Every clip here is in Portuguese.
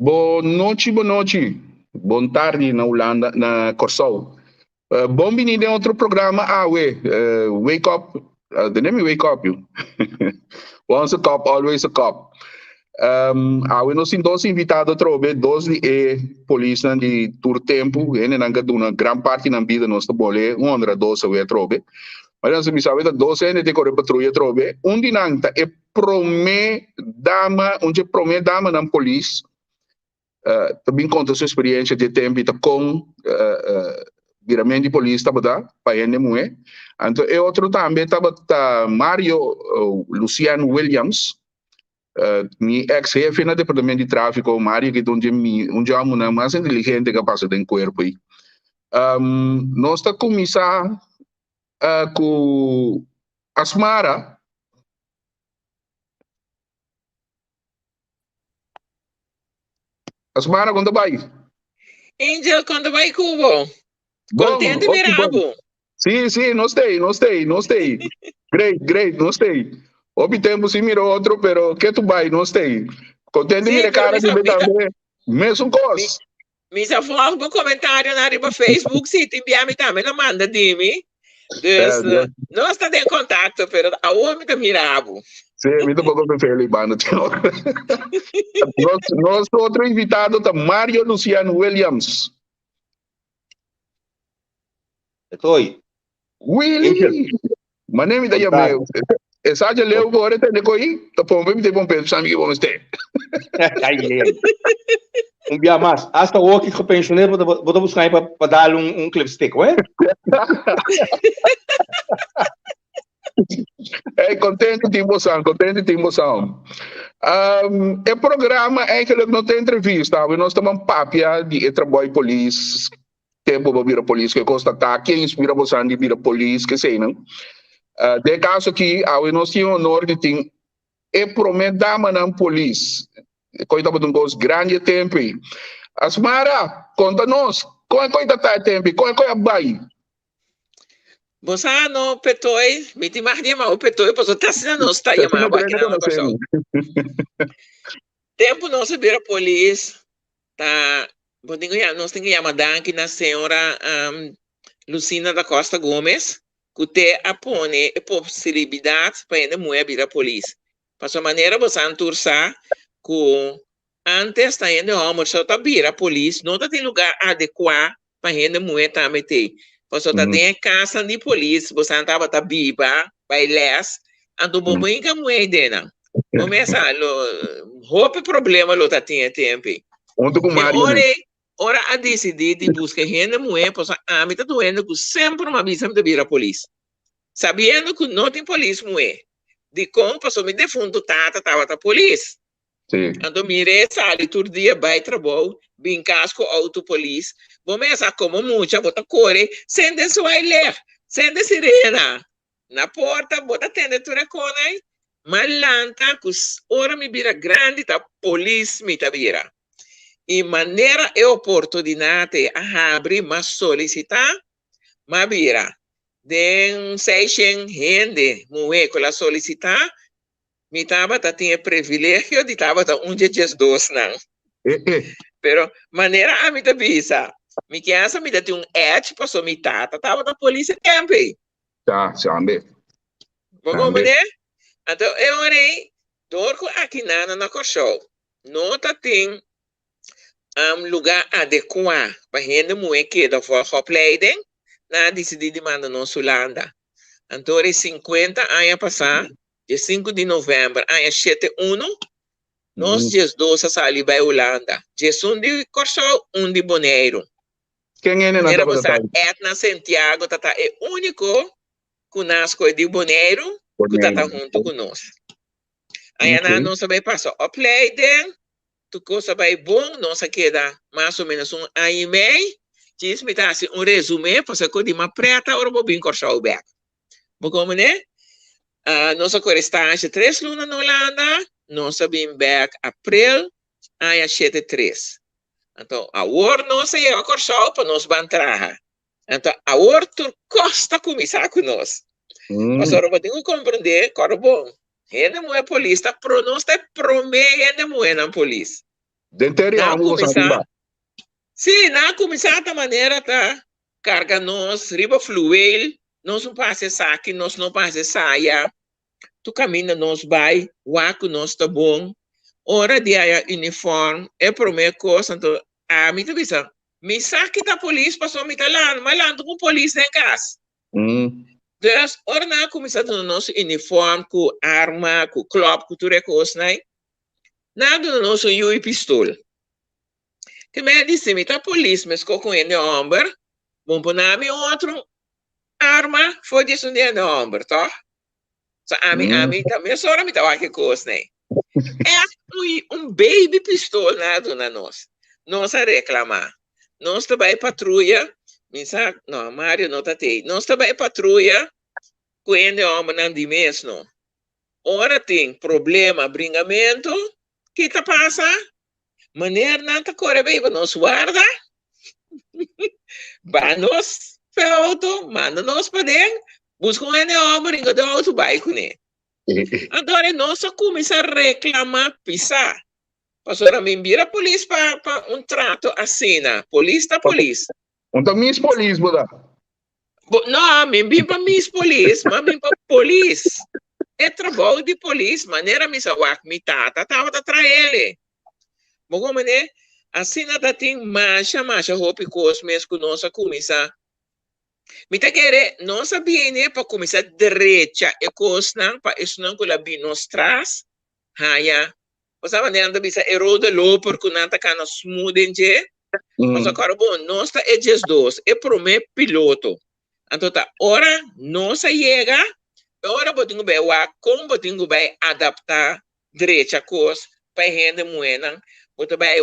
Boa noite. Boa tarde na Holanda, na Corsol. Bom vindo em outro programa, Wake Up. The name Wake Up, you. Once a cop, always a cop. Nós temos invitado a dois de polícia de todo tempo, e uma grande parte da vida nossa bolé, onde dois a trobe. Mas nós sabemos que dois é de correr patrulha trobe. De nanta é promê dama na polícia. Também conta sua experiência de tempo com viramento de polícia para ele mulher. Então é outro também estava Mario Luciano Williams, mi ex-chefe no departamento de tráfico, Mario, que onde é uma mais inteligente que passa dentro do corpo aí. Nós está começar com Asmara. Asmara, quando vai? Angel, quando vai, Cubo? Contente, Mirabo? Sim, não sei. Great, não sei. Obtemos sim, miro outro, pero que tu vai, não sei. Contente, mira, cara, de também. Mesmo coisa. Me já foi algum comentário na riba Facebook, se te enviar, também não manda de mim. Nós estamos em contato, pero a homem está Mirabo. Sim, me dá um pouco de feliz, mano. Nosso outro invitado é Mario Luciano Williams. Oi. Willy! Mas nem me dá meu. Essa já leu agora, tem coi? Tá bom, me tem bom peso, sabe que vamos ter. Dia mais. Hasta o que eu pensionei, vou buscar aí para dar clipstick, ué? Contente de emoção. O programa é que não tem entrevista, nós estamos papia de trabalho polícia, tempo para vir a polícia, que constatar quem inspira você a vir a polícia, que sei, não? De caso aqui, nós temos o honor de ter promedama na polícia, coitado de um gosto grande tempo. Asmara, conta-nos, como é que está o tempo, como é que vai? Você não petoi, me te mardia mal o petoi, pois até se não está chamando aqui na pessoa. Tempo não se vira polícia, tá? Nós temos que chamar aqui na senhora Lucina da Costa Gomes, que te apone a possibilidade para ele mulher virar polícia. Para sua maneira você anturçar que antes está indo almoçar para virar polícia, não tem lugar adequado para ele mulher também ter. Você está dentro da casa de polícia, você estava na biba, vai les, ando bom que a mulher dela. Começa, roupa problema lo tá tinha tempo. Ora a decidir de buscar renda mulher, pois a mim tá doendo que sempre uma vez de vir a polícia. Sabendo que não tem polícia mulher. De como passou me defundo tava a polícia. Sim. Ando mire sali todo dia vai trabalho, bem casco autopolice. Vou começar como muita, bota corre, sende sua ler, sende sirena. Na porta, bota tende tu recone. Malanta, que ora me vira grande, tá polícia me tá vira. E maneira e oportunidade a abrir, mas solicitar, mas vira. Den seixen rende, mulher, que ela solicitar, me tava tinha privilégio de tava dia dois não. Pero maneira a me visa. Me quer me dá um edge passou me tava da polícia tempo. Tá, sabe. Vamos ver? Então eu orei, dorco aqui na Corsol. Nota tem lugar adequado para gente mulher que da for opleiding, na decidi de mandar no Holanda. Então 50 anos passar. Dia 5 de novembro, dia 7/1, nós dia 12 saímos para a Holanda. Dia 1 de Corsol, 1 de Bonaire. Quem é na Etna Santiago, é o único que nasceu de Bonaire, que está junto conosco. Aí nós vai passar o pleiten, tu coisa vai bom, nós queda mais ou menos ano e meio, diz me dá um resumo, porque eu de uma preta, agora vou vir Corsol back. Como né? Nossa estágio 3 lunas na Holanda, nós vim back abril, aí a 7/3. Então, agora nós é a Corsol para nós entrar. Então, agora tu costa começar com nós. Mas agora eu tenho que compreender, cara, bom, ele não é polícia, para nós é promê, ele não é na polícia. Denteria, Na vamos começar, sim, na começar da maneira tá carga nós riba fluel, nós não passa saque, nós não passa saia, tu caminha nós vai, waco nós tá bom, hora de aí uniforme, é primeira coisa, então, me tu bisa, me saque da polícia, passou me tá lá, mas lá com polícia em casa. Dus, hora na começar do nosso uniforme, com arma, com club, com tudo coisa, né? Nada do nosso e pistola. Que me disse, me tá polícia, mas com ele homem, bom por nome outro arma, foi disso de homem, tá? So, a mim também só me tá aqui coisa, né? É baby pistola, nada na nós. Nós a reclamar. Nós também patrulha, não, Mário não tá aí. Nós também patrulha, com ele homem não de mesmo. Ora tem problema, bringamento, que tá passa? Maneira não tá corre bem, nós guarda. Vamos para auto, manda nós para dentro, busca um homem, brinca do auto, vai com ele. Agora nós começamos a reclamar, pisar. Pastora, me envia a polícia para trato assim, né? Polícia. Então, Miss Police, Buda. Não, me envia para Miss Police, mas me para polícia. É trabalho de polícia, maneira me sawak, me tava atrás ele. Bom, né? Assim, nada tem marcha, roupa e coisa mesmo que nós começar. Me tá querer, nós sabia, para começar direita, e coisa, para isso não que ela vi nos traz, haia. Você maneira de bisa erode lo porque não tá cana smooth em je. Mas agora bom, nós tá é just dois, é primeiro piloto. Então tá, ora nós chega, ora botinho vai como botinho vai adaptar direita coisa para rende moeda, botinho vai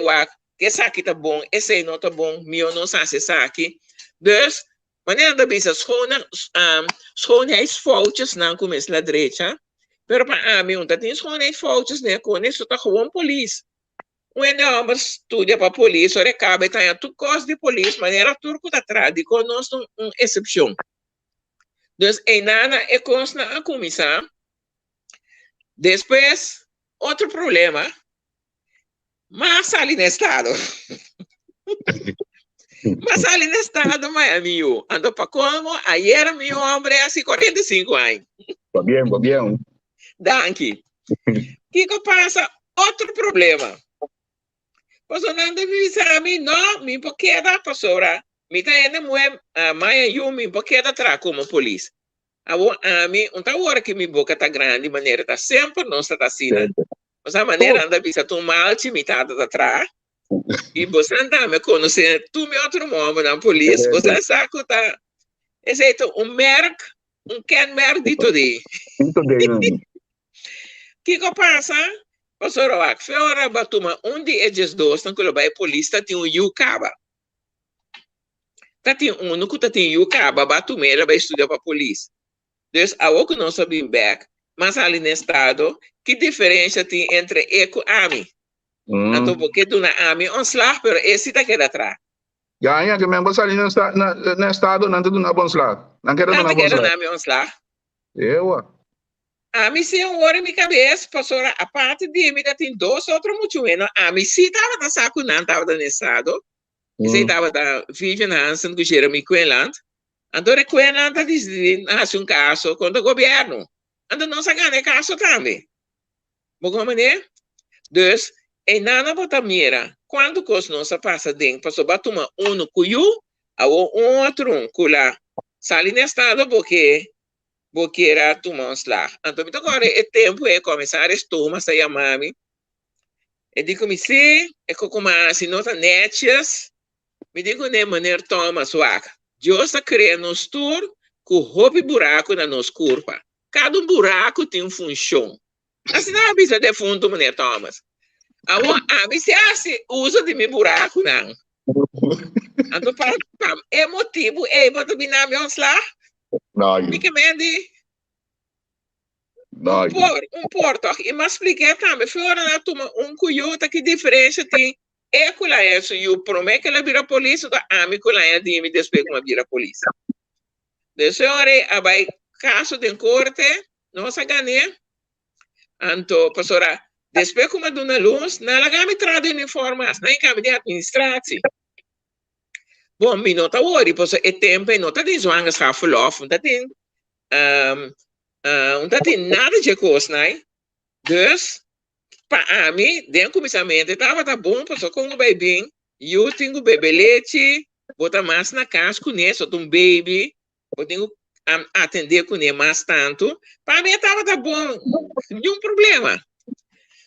que saque tá bom, esse não tá bom, meu não sabe saque. Dus maneira de bisa schoonheids foutjes na começo na direita. Pero para mim, não tem schoonheids foutjes, né? Com isso tá gewoon polícia. Não, mas estuda para polícia, ora cabe tá tu coisa de polícia, maneira turco tá atrás, de conosco exceção. Dus em nada é coisa a começar. Depois, outro problema, mas ali no estado. Mas ali no estado, mas amigo, ando para como, ayer meu homem assim 45 anos. Va bien. Danke. Que passa? Outro problema. Pastor, não deve ser a mim, não, me porque da pastora, me tá indo muito, mas eu me porque da atrás como polícia. A mim, tá hora que me boca tá grande, maneira tá sempre, não está assim, né? Mas a maneira anda bisa tu mal limitado atrás. E você anda me conhecer, tu me outro nome na polícia, você sabe que tá, esse é um merk de tudo. Que passa? Pastor, fora batuma onde eles dois estão que vai polícia tem um yucaba. Tá tem no que tá tem yucaba, batuma ela vai estudar para polícia. Dus a que não sabe back, mas ali no estado, que diferença tem entre eco e ami? Então porque tu na ami on slag, pero esse tá aqui atrás. Ya, que membro ali no estado não tem na bom slag. Não quero na bom slag. Ami on slag. A mim se hora minha cabeça, pastora, a parte de mim tem dois outros motivos. A mim se tava da saco não tava da estado. Se tava da Vivian Hansen que gera me Queenland. Então Queenland tá dizendo, um caso contra o governo. Então não se ganha caso também. Bom, mané? Dus, em nada bota mira, quando coisa não se passa dentro, passou batuma cuiu, a outro lá. Sali no estado porque era tomamos lá. Então, agora é tempo de começar a tomar essa chamada. Eu digo, me sim, é como se não está netas, me digo, de maneira toma suaca. Deus está criando um tour com roupa e buraco na nossa curva. Cada buraco tem uma função. Assim, não precisa de fundo, maneira Thomas. A se usa de meu buraco, não. Então, é motivo, para dominar meus lá. Não. Fica mendi. Um porto. E me expliquei também. Fora na turma, coiota que diferença tem. É que lá é isso. Eu prometo que ela vira polícia. A mim que lá é de me despegar uma vira polícia. Desse hora, vai caso de corte. Nossa ganha. Então, pastora, Depois como dona luz, na laga me trado uniforme, na encabe de administratie. Bom, me nota ori, pois é tempo e nota de zwanga schafelof, dat tem nada de coisa, né? Dus, para mim, dentro do começamento, estava tá bom, pois com o bebê, eu tenho bebê leite, botar mais na casa com ele, só um baby, eu tenho atender com ele mais tanto, para mim estava tá bom, nenhum problema.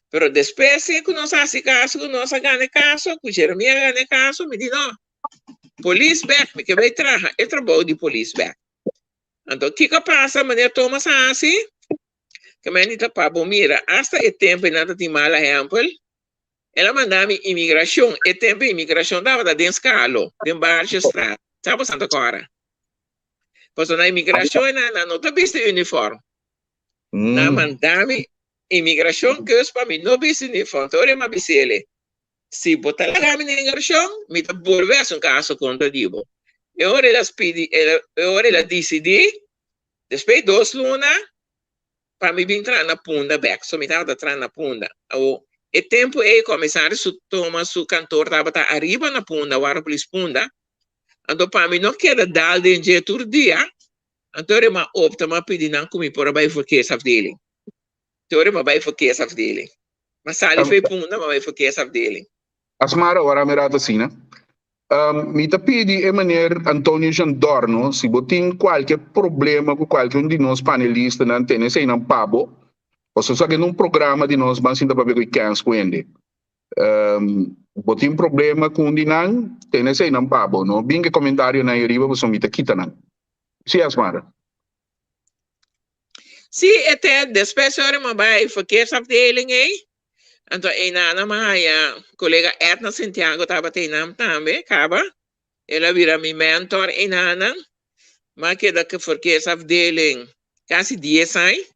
Pero depois, se nós fazemos caso, que nós ganhamos caso, que Jeremias ganha caso, me diz, não, police back, me que vai trabalhar, eu trabalho de police back. Então, o que passa, maneira toma assim, que me diz, pá, bom, mira, hasta o tempo, e nada de mal exemplo, ela mandava imigração, o tempo de imigração dava da dentro escalo, dentro barra estrada, sabe, Santa Clara? Pois na imigração, não tá visto uniforme. Na mandava imigração, que os para mim não visto uniforme, então eu me disse, se botar lá na imigração, me tá volver um caso contra dibo. Eu ela decidi, depois 2 lunas, para me entrar na punda back, so me estava entrando na punda. O tempo é começar a tomar su cantor estava arriba na punda, agora por punda. Então para mim não queda dar de jeito dia. Então eu opta para pedir não comigo por aí for case afdeling. Então eu vai for case afdeling. Mas sali foi punda, mas vai for case afdeling. Asmara, agora mirado assim, né? Me tá pedi maneira Antonio Jandorno, se botin qualquer problema com qualquer de nós panelistas na antena, sei não pabo, ou só que num programa de nós, mas ainda para ver o que é com ele. Botin problema com de não, tem sei não pabo, não? Bem que comentário na arriba, você me tá quita não. Sim, Asmara. Sim, até depois eu vai porque essa dealing aí. Então, na minha colega Edna Santiago estava treinando também, acaba. Ela vira minha mentor, mas que daqui porque essa afdeling quase 10 anos,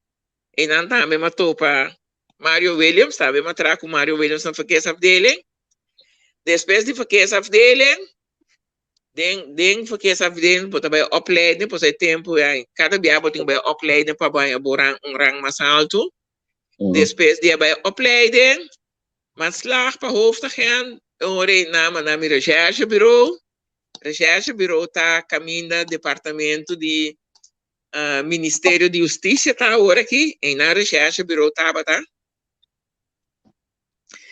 também matou para Mario Williams, também matou com Mario Williams na porque essa afdeling. Depois de porque essa afdeling, den porque essa afdeling, porque vai opleiding, por esse tempo, cada dia tem que opleiding para rang mais alto. Depois de bij opleiding, maar slag per hoofd te gaan, ore namen naar mijn recherchebureau. Recherchebureau tá caminho departamento de Ministério de Justiça tá agora aqui, e na recherchebureau tá.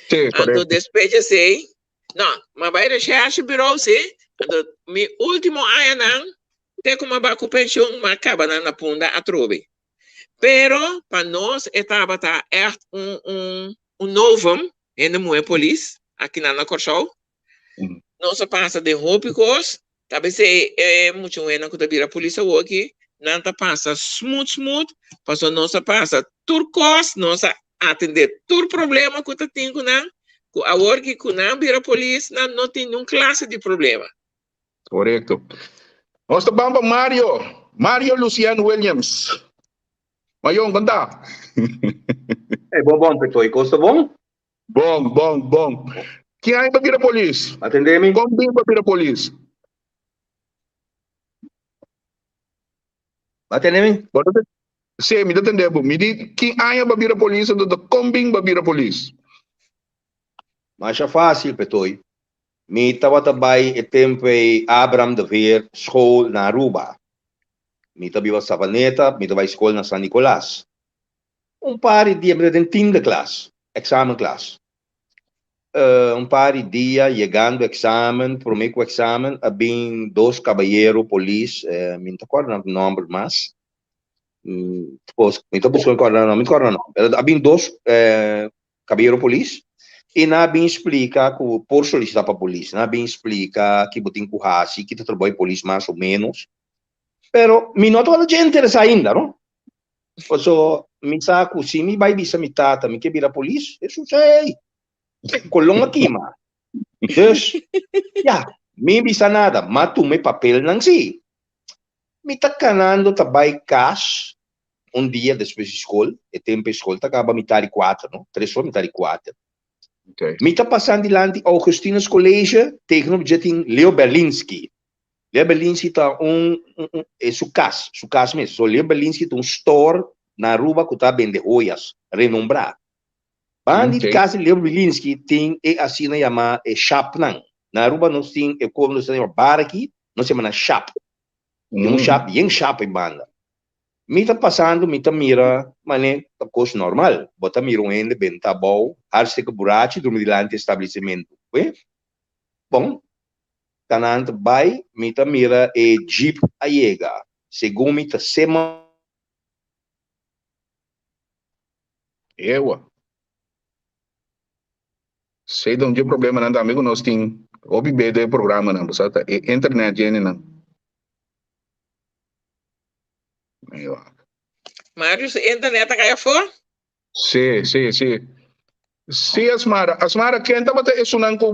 Sim, então depois eu sei, não, mas vai recherchebureau sim, então meu último ano não, tem como vai com pensão, mas acaba na punda a trobe. Pero, para nós, estava echt novo, ainda muito polícia, aqui na Corsol. Nós passa de rópicos, talvez é muito bueno que a polícia aqui, não passa smooth, passou nós passa turcos, nós atender todo problema que tem com a hora que não vira polícia, não tem nenhuma classe de problema. Correto. Nós estamos Mario Luciano Williams. Mayong, ganda. Bom, Petoy. Costa bom? Bom. Quem aí para vir a polícia? Atendeme. Como bem para vir a polícia? Atendeme. Sim, me atendeu. Me diz quem aí para vir a polícia, como bem para vir a polícia? Mas é fácil, Petoy. Me estava também o tempo Abraham de Ver, escola na Aruba. Me também a Savaneta, me também a escola na San Nicolás. Par de dias, me tem de classe, exame classe. Par de dias, chegando exame, prometo exame, havia 2 caballeros polícia, me não recordo o nome mais. Depois, me estou buscando o nome, havia 2 caballeros polícia, e não havia explica, por solicitar para a polícia, não havia explica que botem curraci, que trabalha polícia mais ou menos. Pero, me não estou interessado ainda, não? So, me saco, se me vai bisa me tata, me que vira polícia, isso sei. Colong aqui, ma. Dus, me bisa nada, mas tu me papel nang si. Me tá canando tabay cash, dia depois de escola, e tempo de escola, acaba metade 4, não? 3 horas, metade 4. Okay. Me tá passando dilante Augustinus College, tegen o jeting Leo Berlinski. Leo Berlinski tá su casa mesmo. So, Leo Berlinski tá store na Aruba que tá vende joias, renombrado. Bani Okay. kasi Leo Wilinski ting assim na yama shop nang. Na Aruba nós ting como nós temos bar aqui, nós temos na shop. Yung shop e banda. Mita passando, mita mira, mane tapos normal. Bota mira um ende benta bom, harusnya burachi do milante estabelecimento. Bom, tanant bay, mita mira jeep ayega. Segundo mita sema Ewa. Sei de onde o problema não amigo nós tem OBB programa não, você tá internet gente não. Ewa. Marius, internet kaya for? Sim. Se asmara quem tava isso não com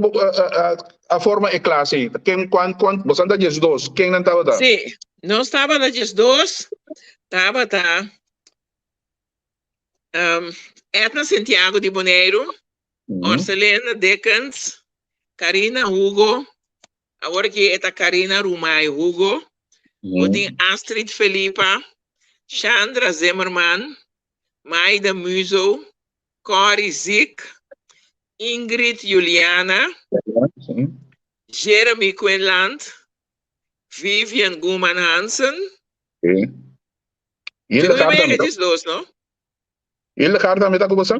a forma é classe. Quem quando você anda dias dois, quem não tava da? Sim, não estava na dias dois, estava tá. Etna Santiago de Boneiro, Orcelena Dekens, Karina Hugo, agora que é a Karina Rumai Hugo, tem Astrid Felipa, Chandra Zimmerman, Maida Muso, Cory Zick, Ingrid Juliana, Jeremy Quinland, Vivian Guman Hansen. Ele carta met is los, no? Ele carta met ako basa?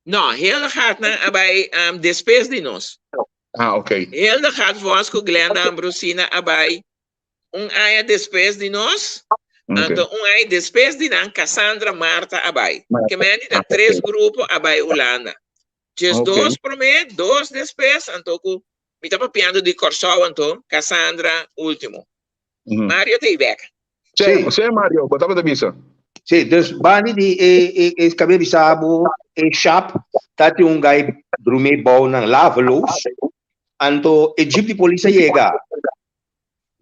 No, heel gaat na bij despes de nos. Okay. Heel gaat Vasco Glenda Ambrosina abai aya despes de nos. Anto aya despes de nan Cassandra Marta abai. Que men de três grupos abai Holanda. Just dos por me, dos despes anto ku mi tapa piando de Corsol anto Cassandra último. Mario te back. Sim, Mario, botava da bisa. Sim, dus bani di cabelo bisabo shop tati um guy drume bom nang lavalos anto Egypt di polícia chega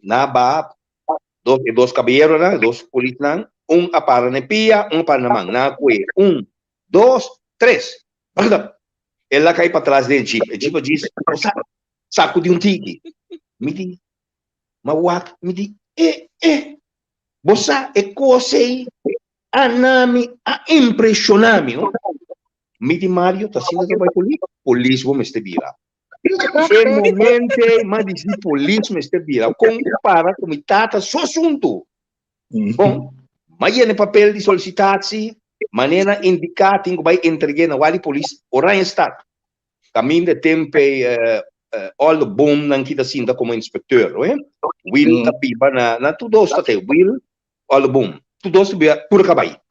na ba dos caballeros na dos polícia nang apara na pia apara namang na kue 1 2 3 bakit ela cai para trás de Egypt diz saco de tigre me di mawak me di bossa e cose anami a impressionami no? Miti Mario tá sendo que vai polícia vamos te vira e momento mas diz polícia me te vira compara com tata só assunto bom mas é no papel de solicitação maneira indicada que vai entregar na wali polícia orange start caminho de tempo all the boom nang kita sinta como inspector will tapiba na tudo está te will all the boom tudo se vê por acabar.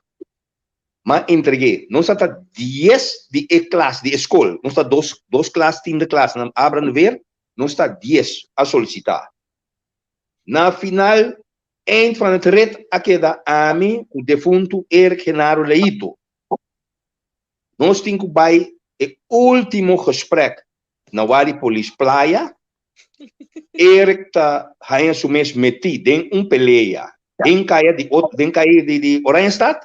Mas entreguei, não está 10 de classe de escola, não está dois classes de classe, não abram ver, não está 10 a solicitar. Na final, entre van het rit a queda a mim, o defunto Genaro Leito. Nós temos que último gesprek na Wali Police Playa, está aí su mês metido em peleia. Den kaya di Oranjestad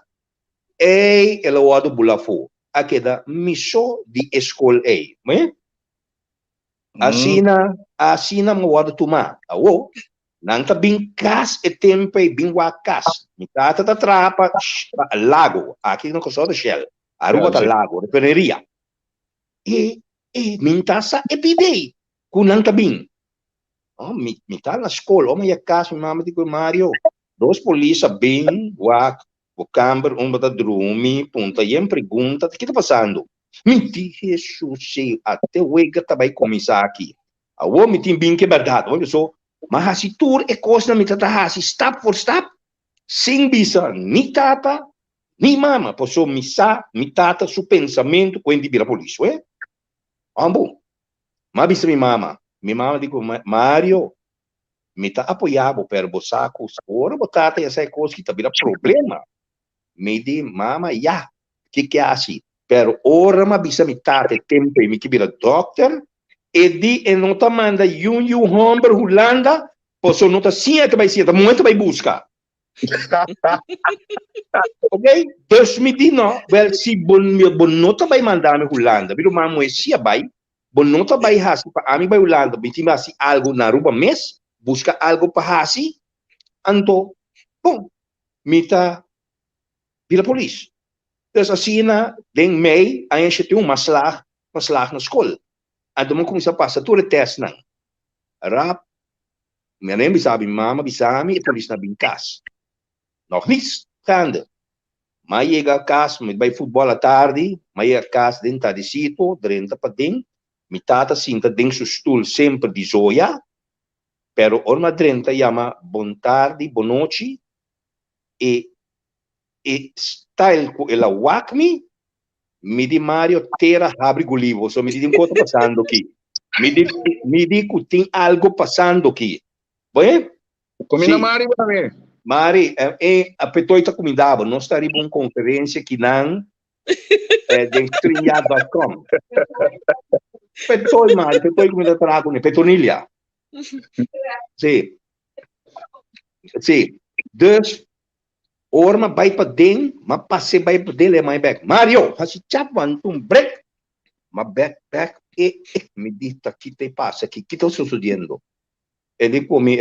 ela wado bulafo akeda miso di escola asina mo wado tuma awo nang tabing kas e tempe bingwa kas mitata trapa lago aqui no coso de Shell aruba ta lago refineria mintasa epidei kunang tabing mitata na escola mas kas mi mama di ko Mario dos polícia bem o câmara bata drumi punta e pergunta o que está passando menti Jesus até o ega vai começar aqui a o me tem bem que verdade olha só mas se tour é coisa me tá hasi step for step sem bisa ni tata ni mama posso missa mi tata su pensamento quando vira polícia bom mas bisa mi mama digo Mario me tá apoiado per bosaco ora botata essa coisa que tá vira problema me di mama que é assim pero ora ma bisa me tá tempo me que vira doctor e di e não tá manda homem Holanda posso não tá sim que vai ser muito vai buscar ok dus me di no well si bon nota vai mandar me Holanda viro mamo e sia vai bon nota vai hasi pa ami vai Holanda me tima assim algo na ruba mes busca algo para hasi anto bom mita vira polícia Dus assim, em mei, a gente tem maslag na escola. Então, eu comecei a passar todo o teste, não. Rap, minha mãe sabe, mama, bisami, e por isso na bem casa. Nog niets gaande. Mas chega a casa, met bij voetbal à tarde, mas chega a casa dentro de sítio, dentro para dentro, mi tata sinta dentro do stoel sempre de zoia, pero orma dentro chama bon tarde, bon noite, e style ko ela wakmi, mi di Mario terra abre gulivo, so mi di coisa passando aqui. Mi di que tem algo passando aqui. Bem? Combina Mari para mim. Mari, a petoita comidava, nós estaríamos em conferência que não de stringyard.com. Petoi, Mari, petoi comida trago, né? Petonilha. Sim. Sim. Dus, orma vai para dentro, mas passei vai para dentro, é mais back. Mario, hasi chapan, break. Mas back, me diz, aqui te passa, aqui, que está sucedendo? Ele come,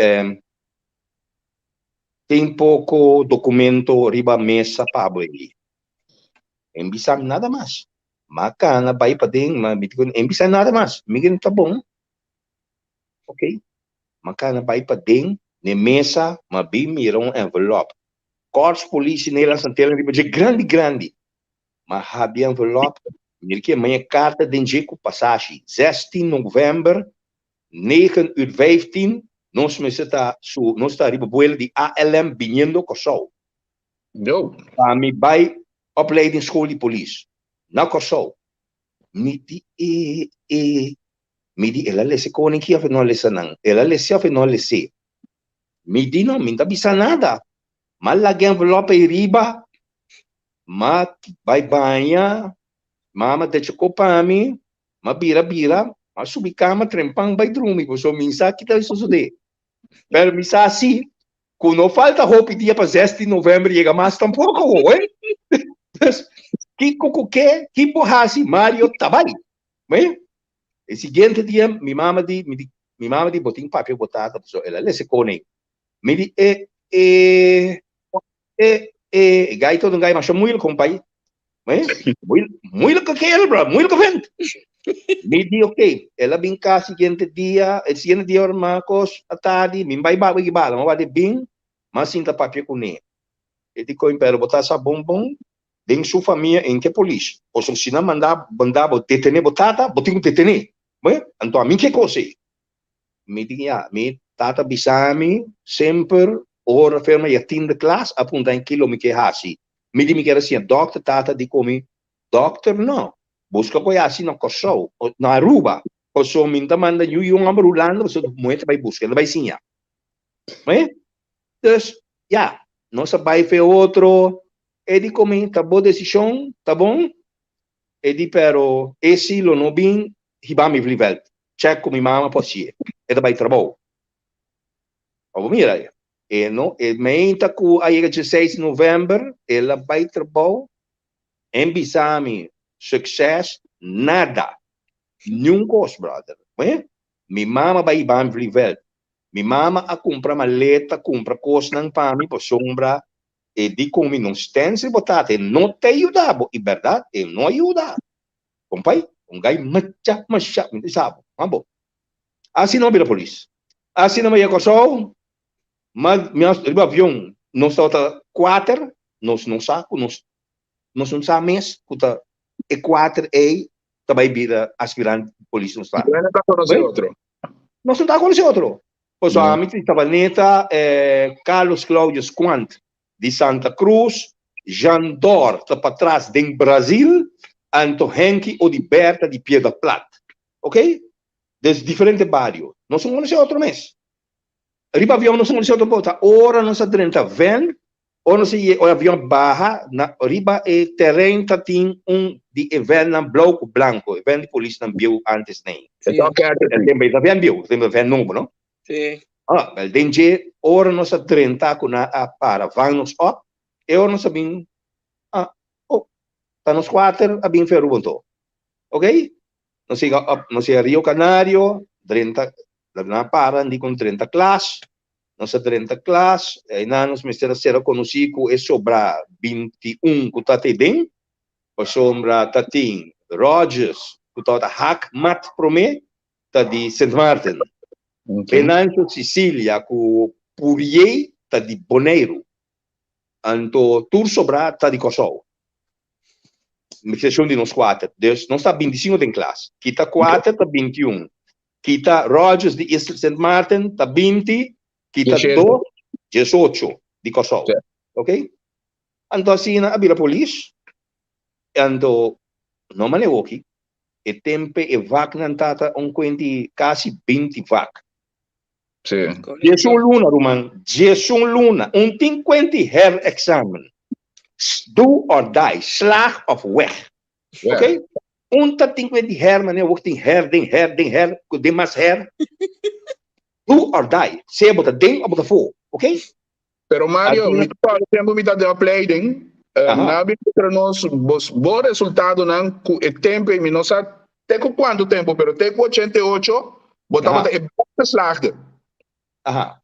tem pouco documento riba mesa para abrir. Embisam nada mais. Macana, vai para dentro, mas embisam nada mais. Miguel tá bom. Ok? Macana, vai para dentro, na mesa, mas bem mirou envelope. Corpos polícia nela, santela, riba de grande. Mas havia envelope. Mir que minha carta de enjeco passagem. 16 de novembro, 9:15. Nós está riba boel de ALM vindo com sol. Yo. A mi vai opleidingsschool de police. Na Kosovo. Midi ela lesse koning kia fe no lesse nang. Ela lesse fe no lesse. Midi no minta bisa nada. Malagi envelope riba. Ma vai banha. Mama de chocopami. Ma bira. Ma subi cama trempang vai drumi. So minsa kita susude. Pero minsa assim. Quando falta roupa dia para 16 de novembro chega mais tampouco, hein? Que borrasi Mario Tabari. Bem? E seguinte dia, minha mama di botin papel botado, pessoa, ela lesse cone. Me di gai todo gai mas muito compai. Bem? Muito que aquele, bro, muito que vento. Me di ok, ela vem cá seguinte dia, Marcos, à tarde, me vai babar que bala, mas vai bem, mas sinta papel com ele. E digo, impero botar essa bombom, dentro sua família em que polícia. Ou se não mandar detener botata, botinho detener. Bem, então a mim que coisa? Me diga, me tata bisami sempre ora ferma e atende classe aponta em quilo me que hasi. Me diga que era assim, doctor tata di come, doctor não. Busca coisa assim na Kosovo, na Aruba. Kosovo minta manda yung amrulando, so muito vai buscar, ele vai sim. Bem? Dus, ja, nossa vai fer outro. Ele comenta boa decisão, tá bom? Ele pero esse lo não bem, ribami vlivel. Check com minha mama possie. Ele vai trabalhar. Vamos mira. E não, ele menta que aí 16 de novembro, ela vai trabalhar. Embisami, sucesso, nada. Nunca, brother. Minha mama vai ribami vlivel. Minha mama a comprar maleta, compra coisa não para mim, por sombra. E di come non stensi votate, non te aiutavo, in verità, e non aiuta. Compai, un gai maccia, mi sabo, mambo. Assim não vira polícia. Assim não ia Kosovo, mas meu avião não está 4, nós não saco, nós não sabemos, puta, e 4 também vira aspirante polícia não está. Não está conhecendo outro. Nós não está conhecendo outro. Pois a mim estava neta, Carlos Cláudio Quant, de Santa Cruz, Jean Dor, está para trás de Brasil, Anto Henke ou de Berta de Piedra Plata. Ok? Desde diferentes bairros. Nós somos conhecidos outro mês. Riba avião nós somos conhecidos outro mês. Ora nós adrenta vem, ou nós o avião barra, na riba e terreno tem de evento na bloco branco, evento de polícia não viu antes nem. Então, que é Tem avião viu, tem avião novo, não? Sim. Well, denje, ora nós adrenta com a para, vamos op, e ora nós sabem, para nós 4, a bem ferro bonto. Ok? Nós é Rio Canário, 30, na para, andi com 30 classe, nós 30 classe, e nós me será conhecido e sobra 21 que está bem, por sombra tating Rogers, kutota hak mat prome, ta di St. Martin. Venancio Sicilia, ku Purier, ta di Bonaire. Anto Tursobra, ta di Kosovo. Met exceção de nós quatro. Dus, nós está 25 em classe. Kita 4 está 21. Kita Rogers de St. Martin está 20. Kita 2, 18 de Kosovo. Ok? Então, assim, a polícia. Então, não maneiro aqui. E tempo e vac não está quase 20 vac. Sim. Jesus Luna, Roman. Jesus Luna. 50 her-examen. Do or die, slag of weg. Yeah. Oké? Unter 50 her, meneer, wordt die her, die mas her. Do or die. Ze hebben het ding op de voor. Oké? Pero Mario, Aqui- muito falo tempo de opleiding, na vida nós bom resultado não o tempo e nós tem quanto tempo, pero tem 88, botamos é beslaagde. Aha.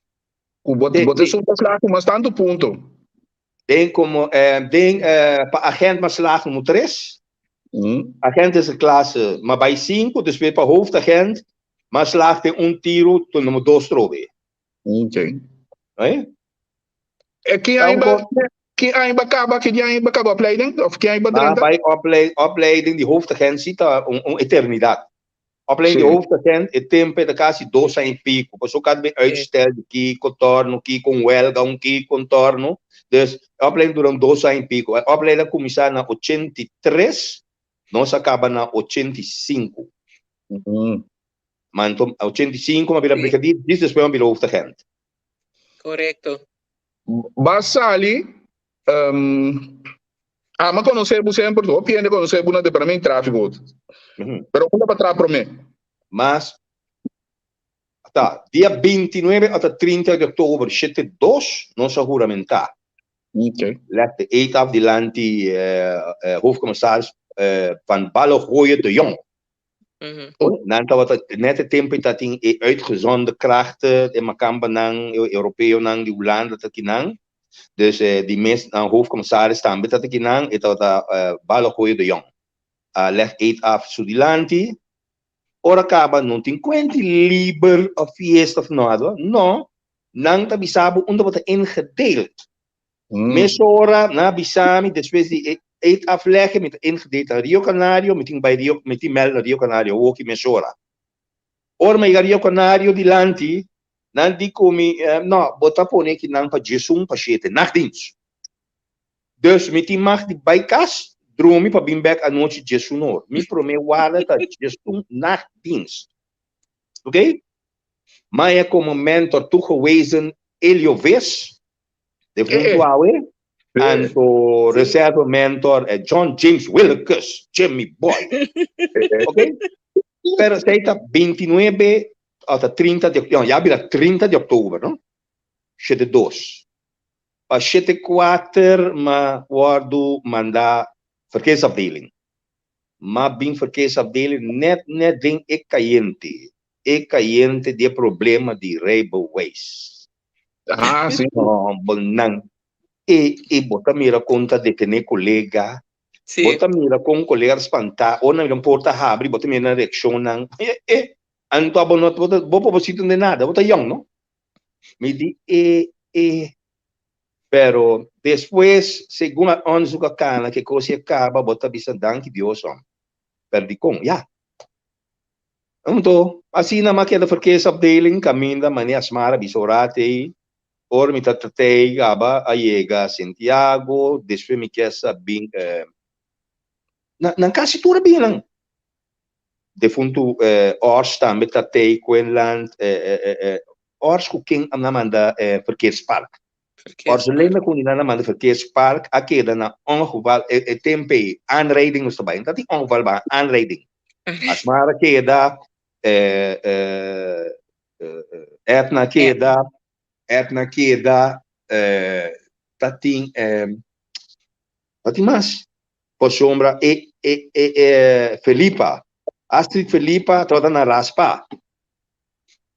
Bota só beslaagde, mas tanto ponto. Ding como, para agent mas slag nummer 3. Agent is een klasse, maar bij 5, dus weer para hoofdagent, maar slag tem tiro, toen nummer 2 strobe. Ok. Né? Que ainda acaba opleiding of que ainda Maar drinkt? bij opleiding, die hoofdagent ziet daar een eterniteit. Opleiding die hoofdagent, het tempo de quase 2 anos e pico. Por isso cada vez uitstel aqui, contorno, aqui com huelga, aqui contorno. Dus opleiding dura 2 anos e pico. A opleiding começar na 83, nós acaba na 85. Maar então 85, maar vira brigadier, dit is wel weer hoofdagent. Correcto. Basali, mas conhecer sempre, eu piende conhecer buna de para mim tráfico. Pero quando para trás para mim. Mas, tá, dia 29 até 30 de outubro, 72, nós juramentar. Ok. Let de eet af die land die hoofdcommissaris van Ballengooien de Jong. Nanti wat net het tempo dat in uitgezonde krachten in Makamba nang Europeo nang die landen dat kinang. Dus die meest aan hoofdcommissaris staan met dat kinang het dat Ballengooien de Jong. Leg eet af zo die land die. Ora acaba não tem quanto liber of fiesta of nada. No, nang tabisabo onder wat ingedeeld. Mesora na Bisami, depois de eet afleggen met ingedeeld aan Rio Canario, met die mel naar Rio Canario, ook in Mesora. Ora maar Rio Canario di lanti, nan di come, no, bota pone que nan pa Jesum pa shete, nachtdienst. Dus met die mag die bijkas, dromi pa bimbek aan noche Jesunor. Mi prome wala ta Jesum nachtdienst. Oké? Maar je como mentor toegewezen Elio Ves, de Funtuawe, en o reserve mentor John James Wilkes, Jimmy Boy. Ok? Pero está 29 hasta 30 de octubre, ya había 30 de octubre, ¿no? 72. Para 74, ma guardo manda verkeersafdeling. Maar bing verkeersafdeling net ding caliente de problema de rijbewijs. Ah, sim. Bonang. E bota mira conta de ter colega. Sí. Bota mira com colega espantar. Ou não porta abre, bota mira na direção nang. Anto abonot bota bopo posito de nada. Bota young, no? Me di Pero depois, segundo a onde o cana que coisa acaba, bota bisa dank Deus om. Perdi com, ja. Então, assim na máquina verkeersafdeling, caminda mania asmara bisorate. Or mi tatatei gaba aiega Santiago, despe mi kesa bing nan kasi tura bilang. De funtu ors tambe tatei Queensland ors kuking am namanda verkeerspark. Ors lena kun ina namanda verkeerspark akeda na ongeval tempe aanrijding was erbij. Dat die ongeval ba aanrijding. As mara keda etna keda etna queda tating mas por sombra Felipa Astrid Felipa toda na raspa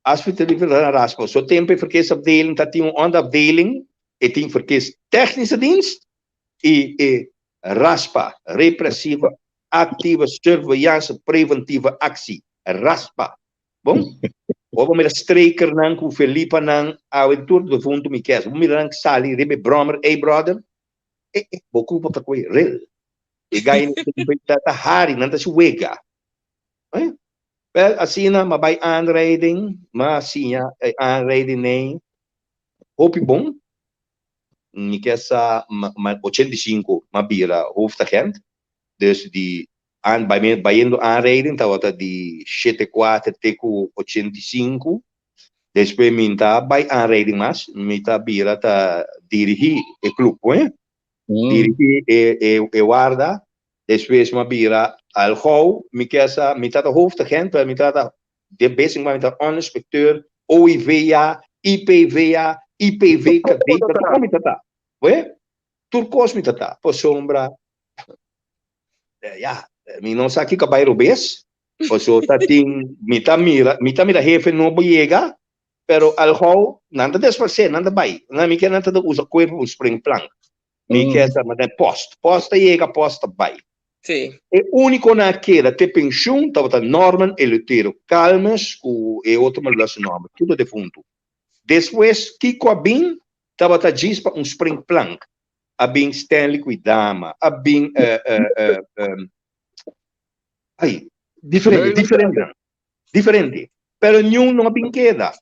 Astrid Felipa na raspa so tempo verkeersafdeling tating onderafdeling ting verkeerstechnische dienst RASPA, repressiva, activa, surveillance, preventieve actie. RASPA. Bom? Of we met strijker nang, hoe Felipe nang, oude toer de voet me kes. We met nang sali, rebe brommer, hey brother. Boku pot akwe real. E gai ni tata hari, nanta si wega. Wel, asina, mabay aanrijding, ma siya, aanrijding nee. Hoop je bom? Ni kesa, 85, mabira, hoofdagent. Dus die bijendo aanrijding, dat was die 74 teku 85. Después minta bij aanrijding mas, minta bira ta dirigi e club, dirigi e guarda. Después ma bira al gauw, mi kesa, minta de hoofdagent, minta de bezig maar minta inspecteur, OIVA, IPVA, IPV, kadeta, dat kom minta. Turcos minta, por sombra. Ja, mi não sabe que vai robes, so tating mita mira jefe no boyega, pero algo nada desfazer, nada vai, na mi que nada usa corpo o spring plank, mi que essa mas posta chega posta vai. Sim. E único na queda te pensión tava Norman Eleutério Calmes e outro mas nome, tudo de fundo. Depois Kiko Abin tava gispa spring plank. Abing Stanley Kuidama, abing diferente. Pero nenhum não abing queda.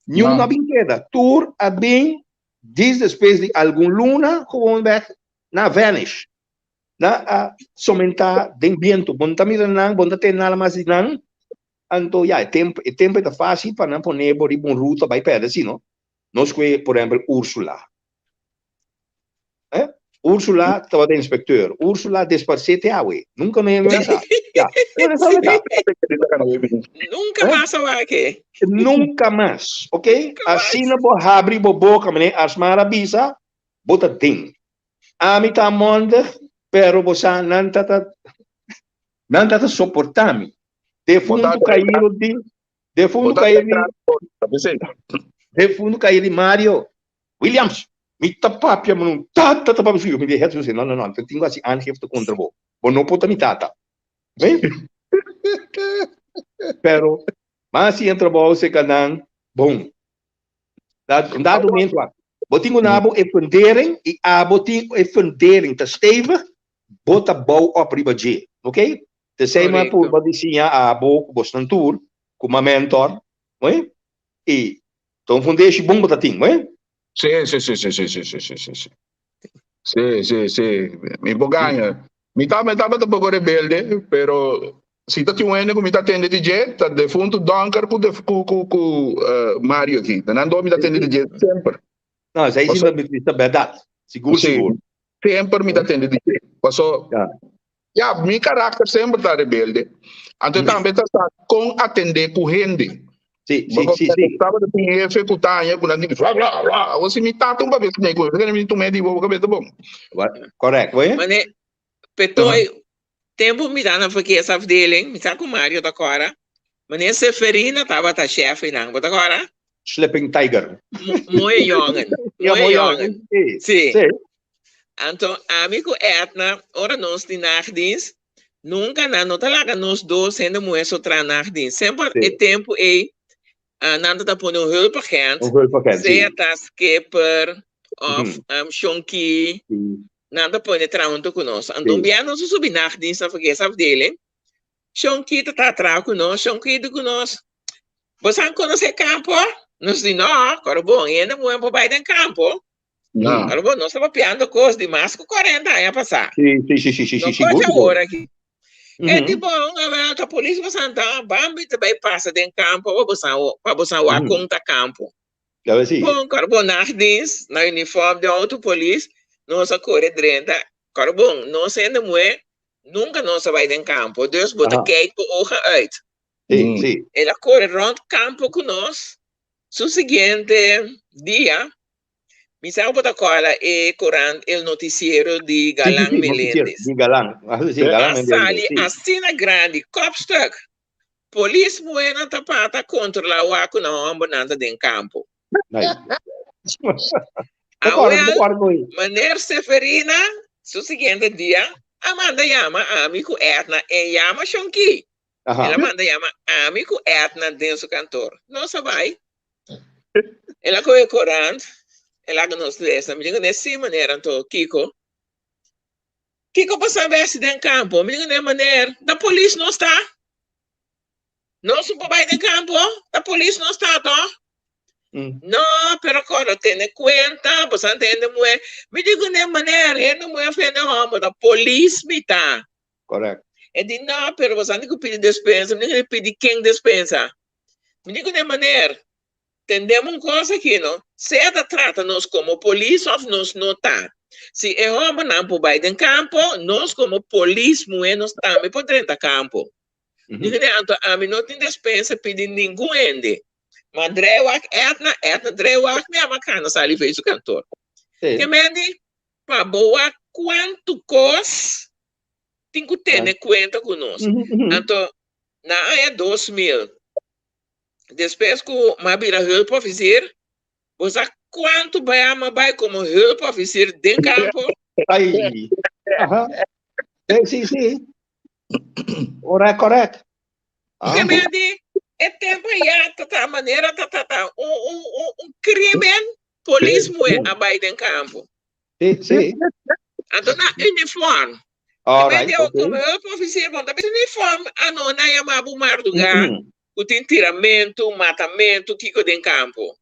Nenhum não abing queda. Tour abing diz depois de algum luna gewoon weg na vanish. Na somenta den viento, bonta mira nang, bonta ten nala mas nang. Anto ja, tempo é fácil para não poner por uma ruta vai perder, assim, não? Nós que, por exemplo, Úrsula. Úrsula estava de inspector. Úrsula despacete awe. Nunca me inventa. Ja. Nunca mais aqui. Nunca mais, ok? Assim na boa abre boca, mané, as marabisa, bota ding. Amita monde, pero você não tá suportando. De fundo caíram de fundo caíram Mario Williams. Mita papia manu tata papia suyo me dihet suyo no eu tenho assim aangifte contra bo não pode me tata bem pero mas se entra bo se canang bom dado momento botingo nabo e fundering e a botingo e fundering te stevig bota bou op ribaje ok te sei maar por badisinha a bo bostantur como mentor oi e então fundeixe bom botating oi. Sì. Mi bogagna. Mi tava un poco rebelde, però si tati uene come mi tende di jet, de fundo donker ku Mario aqui. Non mi tende di jet sempre. No, sei sim da verdade. Seguro. Sempre mi tende di jet. Passou. Ja, mi caráter sempre tá rebelde. Então também tá com atender corrente. Sì. Stava da PF cutagna con anni bla o se mi tato un babet nei con perché mi tu medi bo capito bom. Correct, vai? Mas né, petoi tempo me dá na verkeersafdeling, me tá com Mario da agora. Mas né Seferina tava tá chefe não, bota agora. Sleeping Tiger. Muito jongen. Sim. Então, amigo Etna, ora nós de nachtdienst, nunca não talaga nós dois sendo mulher só tra nachtdienst. Sempre é tempo e nanda da pone hulpagent, seja ta skipper of shonki, nanda pone trouwens conosco. Então, bem nós subir nachtdienst na verkeersafdeling. Shonki tá atrás conosco, shonki de conosco. Você conhece campo? Nós dizemos, não, cara bom, ainda muito para ir em campo. Não. Cara bom, nós estamos piando coisas de mais de 40 anos a passar. Sim. Não pode agora aqui. É de bom, a polícia vai sentar, bambi também passa dentro do campo, para você o conta campo. Bom, cara bom, nachtdienst, na uniforme de autopolice, nós corre dentro. Cara bom, nós ainda muito, nunca nós vai em campo. Deus bota quieto ogen uit. Sim. Ela corre rond campo conosco. Su seguinte dia, mi sa bota cola e correndo il noticiero di Galang Melendez. Di Galang. Sali assina grande, kopstuk. Police muena tapata contra la waku na ambonanta den campo. Meneer Seferina, Su siguiente dia, Amanda llama a amigo Etna e llama Shonki. Ela manda llama a amigo Etna dentro do cantor. Nossa, vai. Ela corre correndo. Ela nos lesa. Me diga nessa maneira, então, Kiko. Kiko passa a ver se dentro do campo. Me diga nessa maneira. Da polícia não está. Não se vai dentro do campo. Da polícia não está, tá? Não, pero agora tem conta. Você entende, mulher? Me diga nessa maneira. Ele não é fenômeno. Da polícia me está. Correto. Ele diz, não, pero você não pede dispensa. Me diga pedir quem dispensa. Me diga nessa maneira. Entendemos uma coisa aqui, não? Se ela trata-nos como polícia, nós não está. Se é homem não pode ir em campo, nós como polícia, nós também podemos ir em campo. Então, a mim não tem dispensa pedir ninguém ende. Mas Drewak, Etna, Drewak, minha bacana, sabe, fez o cantor. Que mende, para boa, quanto costa, tem que ter conta conosco. Então, na é 2000. Depois que o Mabira help officer, você quanto vai como help officer dentro do campo? Aí. Sim. Correto. Também é tempo já, tá maneira, crime, polícia vai dentro do campo. Sim. Então, na uniforme. Também como help officer, também uniforme, não é chamado Mardugar. O tiramento, matamento, que dentro do campo.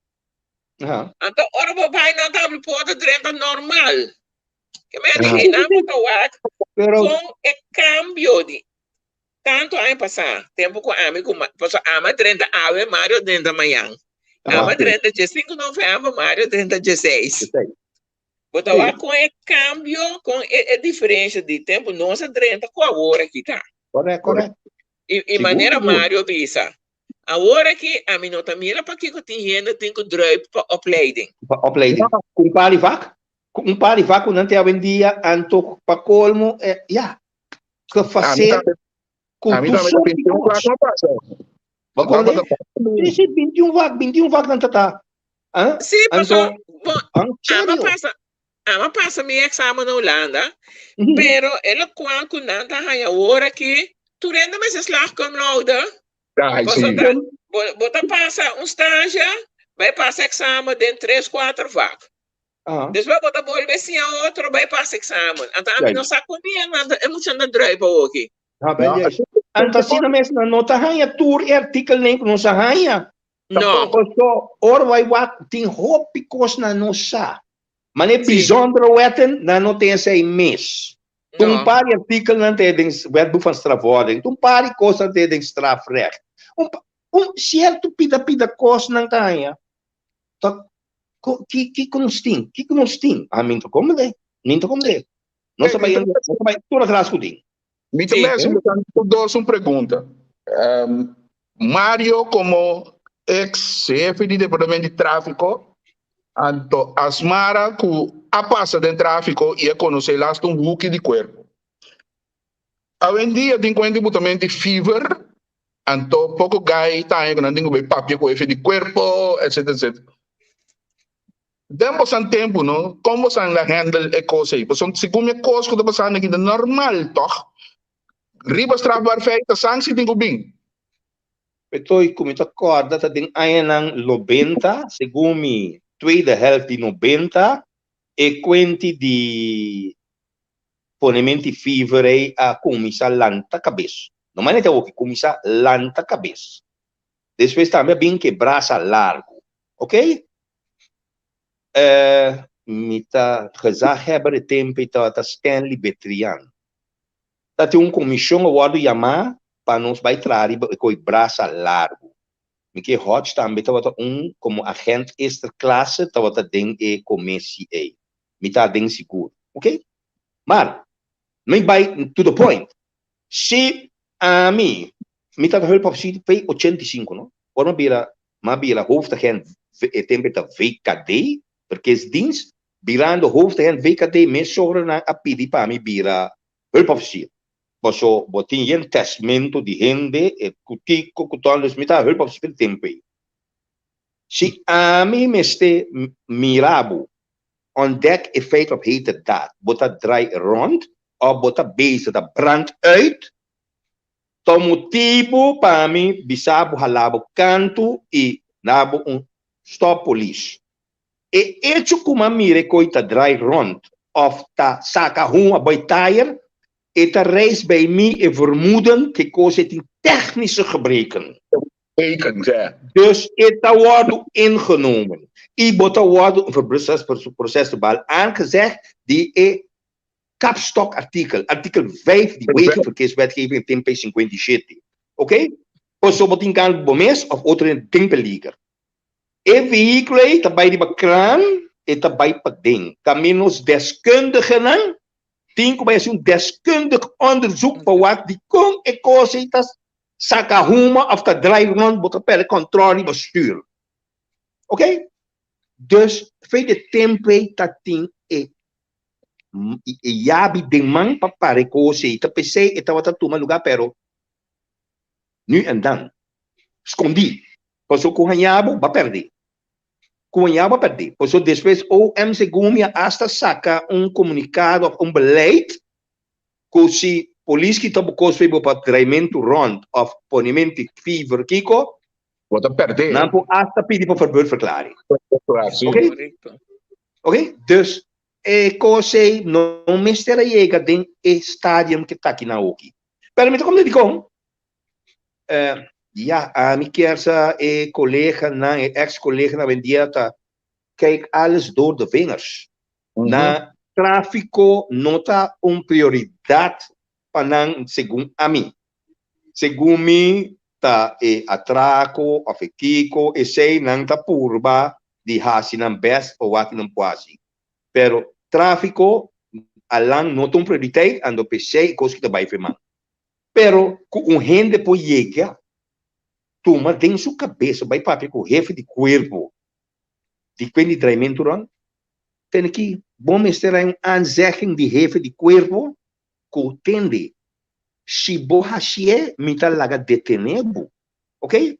Então, ora, o pai não está pode dentro normal. Que me diz, não com o cambio de tanto ano passado, tempo com o amigo, porque ama 30 anos, Mário dentro da manhã. Ama 30 de 5 de novembro, Mário 30 de 6. Então, com o cambio, com a diferença de tempo, nossa 30 com a hora que está. Correto. E maneira Mário visa. A hora que a minha mira para que eu tenho que drive para opleiding. Com parivac não tem a vendia anto para colmo que fazer a mim também tem 21 vac não passa. Sim, 21 vac não tá. Sim, pessoal. Ama passa meu exame na Holanda, pero ele quando não tá a hora que tu renda mais slag como lauda. Você passa um estágio, vai passar exame dentro de 3, 4 vagas. Depois você volta assim a outro, vai passar exame. Então, a mim não sabe como é muito na drive aqui. Beleza. Então, assim, não tá ranha tour artigo nem com nossa ranha. Não. Ora vai tem hópicos na nossa. Mas é bijzonder weten, não tem esse mês. Um par de artigos não tem wetboek van strafvordering. Um par de coisas não tem strafrecht. Certo pida coisa não tem. Que nos tem? A mim como de? Nem como de. Não vai tudo atrás com tem. Me também se uma pergunta. Mário como ex-chefe de departamento de tráfico, então, Asmara, que a passa de tráfico e a conhecer lá um buque de corpo. Hoje em dia, tem também fever, então, pouco gai, tá, que não tem que papel com efeito de corpo, etc. Demos um tempo, não? Como você handle a coisa aí? Porque se como é coisa que está passando aqui, é normal, toch? Ribas trabalhar feita, sangue tem que bem. Ito'y kumita corda ta ding ayan ng 90, segumi tweede helft di 90 e quenti di ponementi fivere a kumisa lanta cabeça. Não é o que kumisa lanta cabeça. Depois também bem que braça largo, ok? Mita gezag hebben de tempo ta Stanley Betrian. Dat een comissão award yama para nos vai trazer com braço largo. Porque hot também estava como agente extra classe estava dentro e comece aí. Me tá dentro seguro, ok? Mas me vai to the point. Se a mim me tá help of city pay 85, não? Ora mabira hoofdagent tempo da VKD, porque es dienst birando hoofdagent VKD me zorgen na a pedir para mim bira help of city. Posso botar em testamento de gente e cutico cutones me tá help of tempo. Se a mim me este mirabo ontdek effect op hete daad. Bota draai rond, of bota bezig, dat brandt uit. Tom motivo para mim, bisabo halabo canto e nabo stop police. E hecho como mire coita draai rond, of ta saca a boitair, e ta reis bij mij en vermoeden que koos het in technische gebreken. Dus het wordt ingenomen. I bota wordt een proces de bal aangezegd die kapstok artikel 5 die wegenverkeerswetgeving in tempo 57. Oké? Bijvoorbeeld in kan bomes of otro in tempo liger. E veículo tabay di bakran e tabay pagding. Caminos deskundigen tinko ba yung deskundig onderzoek voor wat die kon e cositas sakahuma of ta dry run bota per controle bestuur. Oké? Dus feite tempo tatin yabi demang papare cosi ta pc e ta wata tuma lugar pero nu en dan escondi. Posso kuhanyabo ba perdi. Kuhanyabo perdi. Posso después OM Segumia hasta saca comunicado of beleid que police que tabu cospe bo patrimento rond of ponimento fever kiko Bota perdi. Nampo hasta pidi po verbeurverklaring. Oké? Dus cose non mistera llega den stadium que tá aqui na Oki. Permita como digo. Ja, mi kersa collega na ex-collega na Vendiata kijk alles door de vingers. Na tráfico nota prioridade panang según a mim. Según mi ta atraco, afekiko, sei nang ta purba di hasi ng best o wat ng puasi. Pero tráfico alang nota prioridade ando PC coisa que ta vai firmar. Pero com gente po llega toma tem sua cabeça, vai papel com o jefe de corpo, de quem traimento rang, tem que bom mestre aanzegging de jefe de corpo, que tende, se bohashie, mita laga detenebu, ok?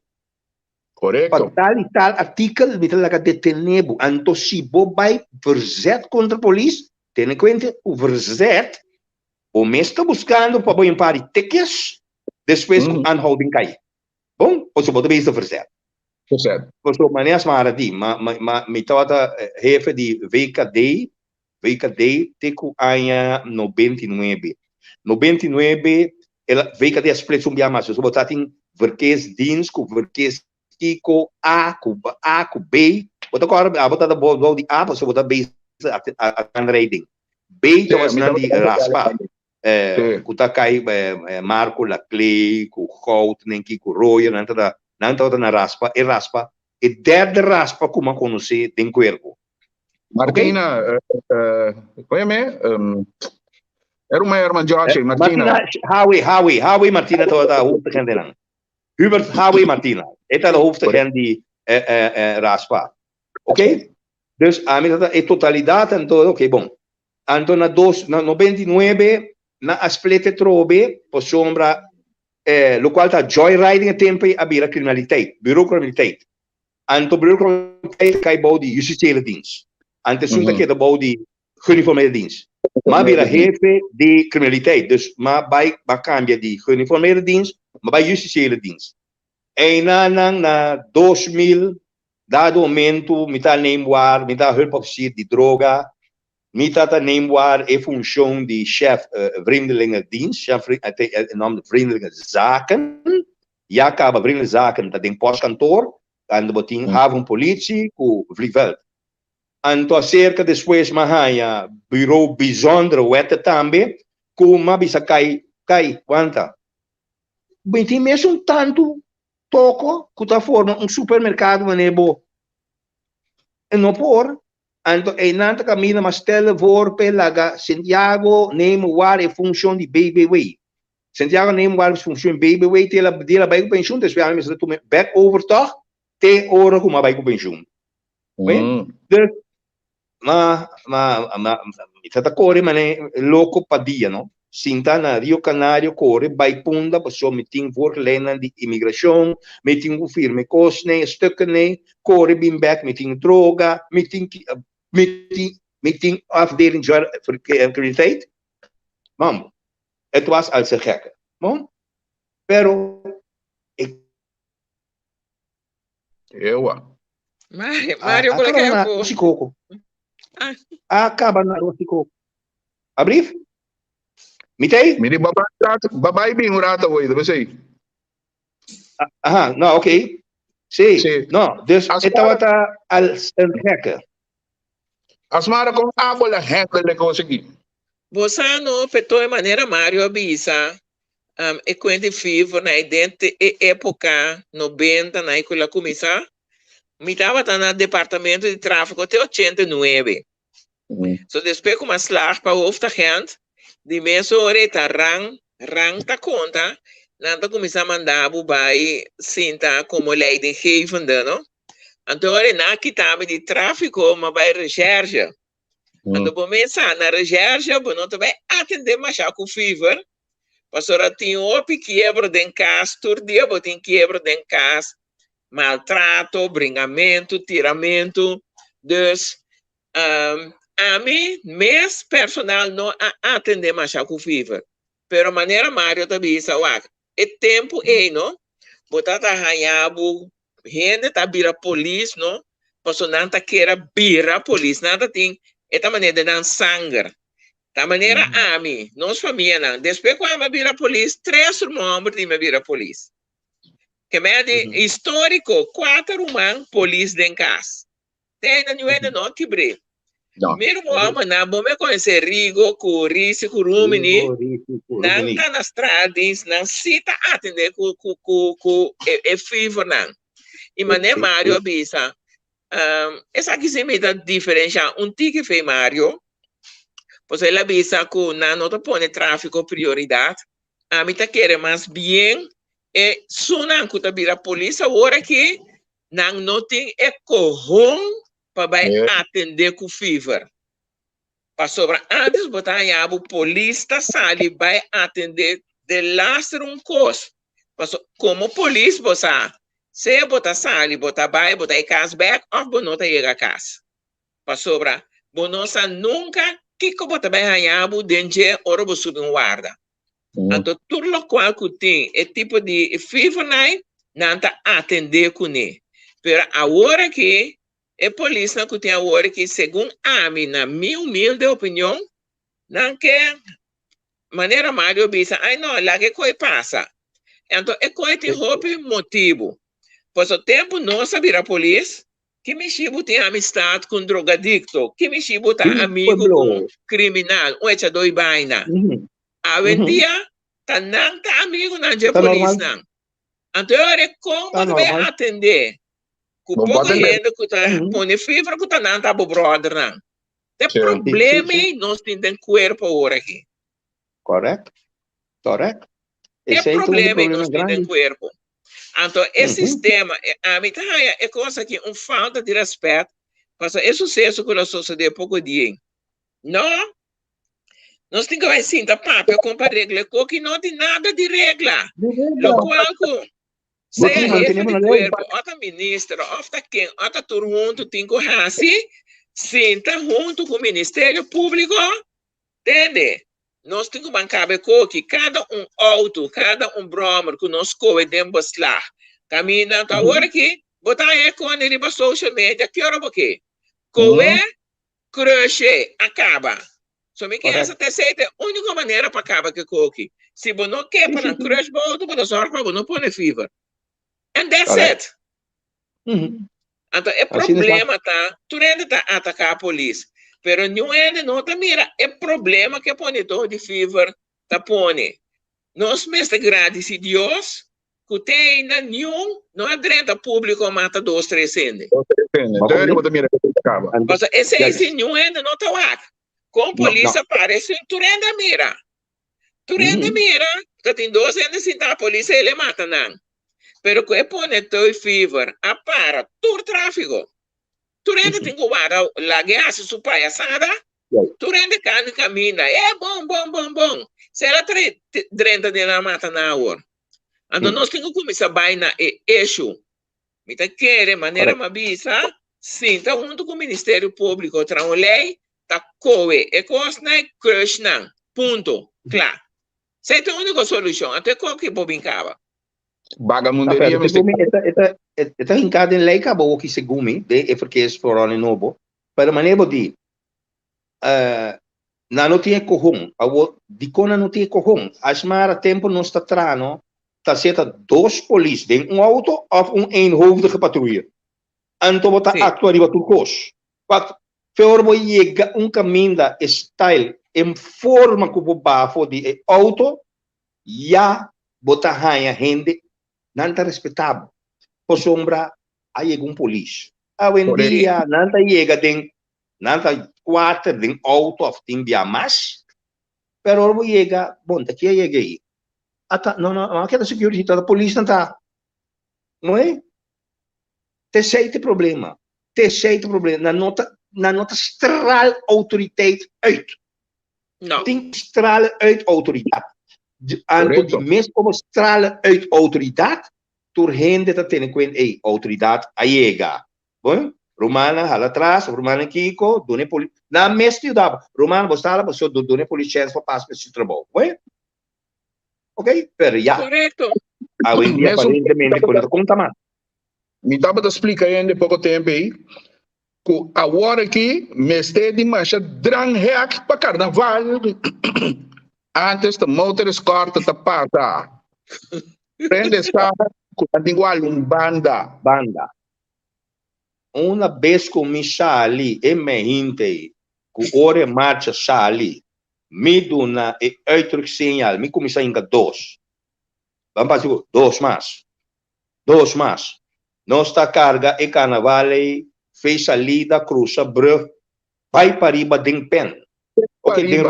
Correto. Tal e tal artikel, mita laga detenebu, anto se bo vai verzet contra a polícia, tem em conta o verzet, o mestre buscando para bom empare tekens, depois aanhouding cai. Bom, posso botar bem isso verzet. Posso manias maradi, me tava jefe de VKD teco año 99. 99 ela VKD explica mais, eu botar em verkeersdienst, com verkeerskiko A, com B, botar agora botar da boa de A, posso botar B a aanrijding. B was na die raspa. Kuta kai Marco la Clay, ku goud, nenki ku roya, nanta na raspa, e derde raspa kuma conhece den cuerpo. Martina, era uma irmã Josh, Martina. Howie Martina toda hoofdagent lang. Hubert Howie Martina, eta de hoofdagent die raspa. Oké? Dus a mí é totalidade en todo, ok, bom. Anto na 99 na asplete trobe po sombra lo qual ta joyriding a tempo abira criminaliteit, bureaucriminaliteit. Anto bureaucriminaliteit kai bou die justitiële dienst. Ante sunta que da bou die geuniformeerde dienst. Maar abira jefe de criminaliteit, dus maar bij cambia die geuniformeerde dienst, maar bij justitiële dienst. En na 2000 dado momento mita name war, mita hulp officier die droga. Mita ta name waar functie die chef vreemdelingendienst, chef naam de vreemdelingenzaken. Ja, kaba vreemdelingenzaken, dat in postkantoor, en de botin havenpolitie, ku vliegveld. En to cerca después mahaya bureau bijzondere wette tambe, ku mabisa kai quanta. Benti mesmo tanto toco, ku ta forma supermercado manebo. En no por Anto nanta camina mas stellen voor pelaga Santiago neem waar in functie die BBW. Santiago neem waar in functie BBW dela bij pensioen, dus we hebben het back over toch te oren hoe maar bij pensioen. Dus het corre mane loco padia no. Sinta na Rio Canario corre bij punda passo meeting voor lenen die immigratie, meeting firme kosne stukken ne, corre bin back meeting droga, meeting meeting afdeling criminaliteit. Mam, het was al ze gekke. Mam, pero Ewa. Mario, acaba coloquei na a Rossi Coco. Ah. Acaba na Rossi Coco. Abrief? Mitei? Mini babae bing urata boy, diba say? Aha, no, okay. Sim. Sim. No, dus As ito para- wata als een gekke. Asmara kung ako la handle ko sige. Bosano, peto maneira Mario Abisa, e quando vivo na idente e época 90 na escola começar, me estava no departamento de tráfego até 89. So depois como slag para o gente, de meso oreta rang ta conta, nada começar a mandar bubai sinta como leidinggevende, no? Então, na kitame de tráfego, mas vai recherche. Quando começa na recherche, não vai atender mais com fever. Pastora tinha quebra de casa, todo dia tem quebra de casa, maltrato, bringamento, tiramento. Dus, a mim, mês personal não atender mais com fever. Pero maneira Mario também disse, é tempo aí, não? Botar a ranhabo, gente tá bira polícia, não? Pastor não tá queira bira polícia, nada tem. Esta maneira de dar sangue. Da maneira a mim, nós família não. Depois quando eu vira polícia, 3 irmãos de me vira polícia. Que me de histórico, 4 irmãos polícia em casa. Tem na nuenda não quebrei. Meu irmão, na bom me conhecer Rigo, Curice, Curumini, não tá nas estradas, não cita atender com fever não. E mané Mario bisa. Essa aqui se me dá diferença. Tique fez Mario. Pois ela bisa que não te põe tráfico prioridade. A mim tá querendo mais bem. E sunan que tá vira polícia hora que não tem corrom para atender com fever. Para sobra antes botar a polícia sali vai atender de lastro coisa. Como polícia botar se botar sali, botar vai, botar em casa back, ou bonota chega a casa. Para sobra, bonosa nunca que botar bem a dentro ora bo subir guarda. Então tudo lo qual que tem é tipo de fever não tá atender com ele. Pero agora que é polícia que tem agora que segundo a mim na minha humilde opinião, não quer maneira Mario bisa, ai não, lá que coisa passa. Então é coisa tem motivo. Pois o tempo não sabia a polícia que me chibo tem amistade com drogadicto, que me chibo tá amigo com criminal, ou é doi baina. A dia tá não tá amigo na de polícia não. Então é como vai atender. Com pouco gente que tá põe fibra que tá não tá pro brother não. Tem problema e nós temos corpo agora aqui. Correto. Tem problema e nós temos corpo. Então, esse sistema, a mim é coisa que falta de respeito, porque é sucesso que nós sucedeu pouco dia. Não, nós temos que vai sim, tá papel com a regra, que não tem nada de regra. Lo qual que se é jefe de corpo, outra ministra, outra quem, outra tur junto, tem que assim, senta junto com o Ministério Público, entende? Nós temos que bancar que cada auto, cada broma que nós podemos lá. Caminha, então agora aqui, botar aí com ele para social media, que hora porque? Coe, crush, acaba. Só me quer essa terceira, a única maneira para acabar que coque. Se você não quer para crush, você pode usar para você não pôr fever. And that's it. Então, é problema, tá? Tu ainda tá atacar a polícia. Pero não tá mira, é problema que põe todo de fever, tá põe. Nós mesmo agradecemos a Deus que tem ainda nenhum, não adianta público mata 2, 3 centes. Mas esse nenhum ainda não tá lá. Com polícia parece tu ainda mira. Tu ainda mira, que tem 2 anos sem a polícia ele mata não. Pero que põe todo fever, a para todo tráfico. Tu ainda tem que guardar a guerra se su palhaçada, tu ainda caminha, é bom. Se ela drenta de na mata na hora. Então nós temos que começar a baina e eixo. Me tá querendo maneira mabisa, sim, tá junto com o Ministério Público, tra uma lei, tá coe, e coisa não é crush não, ponto, claro. Essa é a única solução, até qual que vou brincar. Bagamunderia, Mas esta hincada em lei acabou que se gumi, é porque é for ano novo. Para maneira de não tinha corrum, de quando não tinha corrum, as mara tempo não está trano, está certa 2 polícias em auto ou eenhoofdige patrulha. Anto bota actuariva turcos. Wat voor we chega caminho da style em forma que o bafo de auto, já bota hanha gente não está respetável. Por sombra, aí chega polícia. Hoje em dia, não está chega não está 4 de auto of tem via mais, pero hoje chega, bom, daqui chega aí. Não, aquela security da polícia não está. Não é? Terceiro problema. Na nota straal autoriteit uit. Não. Tem straal uit autoriteit. Aantal die meest como straal uit autoriteit, door hen dat ten kwent, autoriteit aiega. Bom? Romana hala atrás, Romana Kiko, done policia. Na mesmo dava. Romana bostala, você done policia para passar esse trabalho. Bom? Ok? Pero já. Correto. Hoje em dia, aparentemente, quando conta mais. Me dá para explicar ainda pouco tempo aí. Que agora aqui, mestre de marcha, drang hack para carnaval. Antes da motor escorta da pata. Prende essa com igual banda. Uma vez que me ali e me hinte, que ore marcha ali, me duna e uitdruk sinal, me começa a 2. Vamos fazer 2 mais. 2 mais. Nossa carga e carnaval fez salida, cruza, brug, vai para riba den pen. Ok, den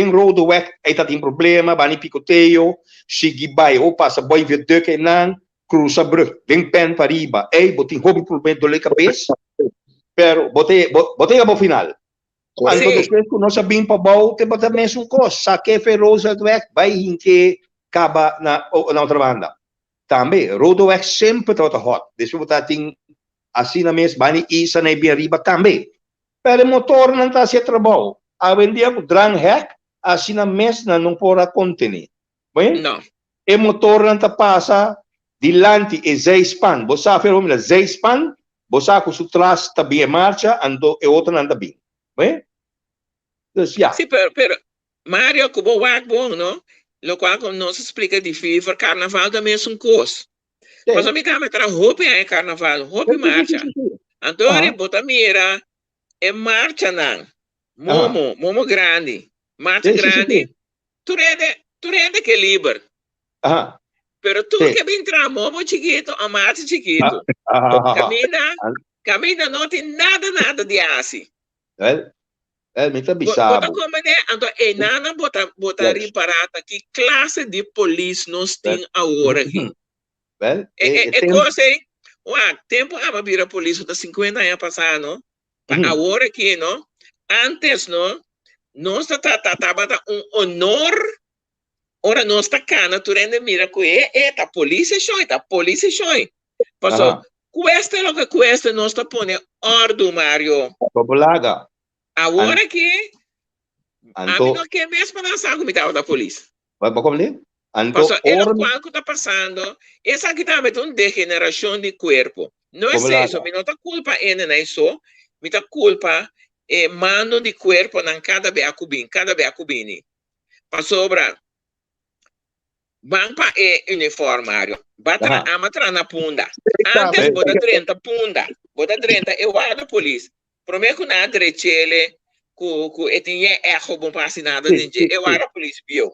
rode weg, aí tá tem problema, bani picoteio, sigi vai, ou passa boi viaduque nan, cruza, brug, den pen para riba. Ei, botem hobby problema do cabeça, pero botei ao final. Então, depois que nós sabemos para bom, tem botar mesmo coisa, saque feroza do weg, vai em que acaba na outra banda. Também, roadweg sempre está hot. Depois você tem assim na mesma, bani isa na bem riba também. Pero o motor não está se trabalho. A vendia o drang hack, assim na mesma não pode conter. Bem? Não. O motor não está passa dilante e 6 pan. Você sabe o 6 pan, você sabe que o trás está bem marcha, ando e outro não está bem. Bem? Então, já. Sim, pero Mário, como o bom, não? Lo qual como não se explica de FIFA, carnaval também é coisa. Mas a mim também tra roupa é carnaval, roupa marcha. Antônio bota mira, é marcha não. Momo grande, marcha grande. Tu rende que liber. Pero tu que vem entrar momo chiquito, a marcha chiquito. Camina não tem nada de assim. Me tá bichado. Bota como é, então, nana bota reparata que classe de polícia nós tem agora aqui. É coisa aí. Tempo a vira polícia da 50 anos passado, não? Agora aqui, não? Antes, não? Nós tá honor. Ora nós tá cana, tu rende mira que tá polícia choi. Passou. Cuesta lo que cuesta nós tá pone ordem, Mário. Populaga. Agora que a mim não quer mesmo lançar como estava da polícia. Vai para como ali? O qual que está passando, essa aqui está uma degeneração de corpo. Não é isso, me não está culpa ainda nisso, me está culpa mando de corpo na cada beacubini. Para sobra, banpa uniformário, bata amatra na punda. Antes bota 30 punda, bota 30 eu guardo a polícia. Prometo na direita que tinha erro bom para assinar eu era polícia bio.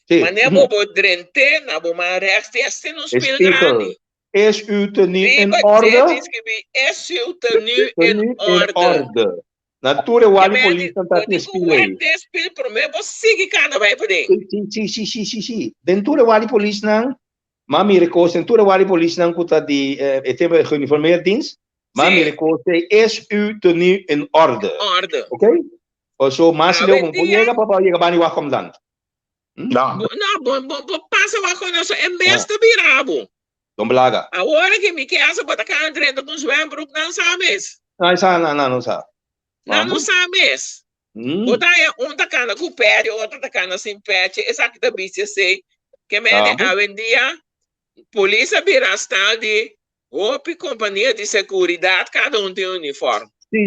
Mas nem vou drente na bom resto assim no speel grande. É o tenue em ordem? É o tenue em ordem. Natura wali polícia tá te speel aí. Speel prometo sigue cada vai poder. Sim. Dentura wali polícia não. Mami recos dentura wali polícia não cuta de tempo de uniforme dienst. Mami recoste es u tenue in orde. Ok? O so mas leo mo llega para llega bani wa comandante. Não, passa lá com nós é mestre virabo. Dom Blaga. Agora que me quer essa bota cá entrando com os membros não sabes. Não sabe. Não sabes. Bota aí um tacana com pé, outro tacana sem pé. Essa que também se sei que me hoje em dia polícia virastal de roupa e companhia de segurança, cada um tem um uniforme. Sim.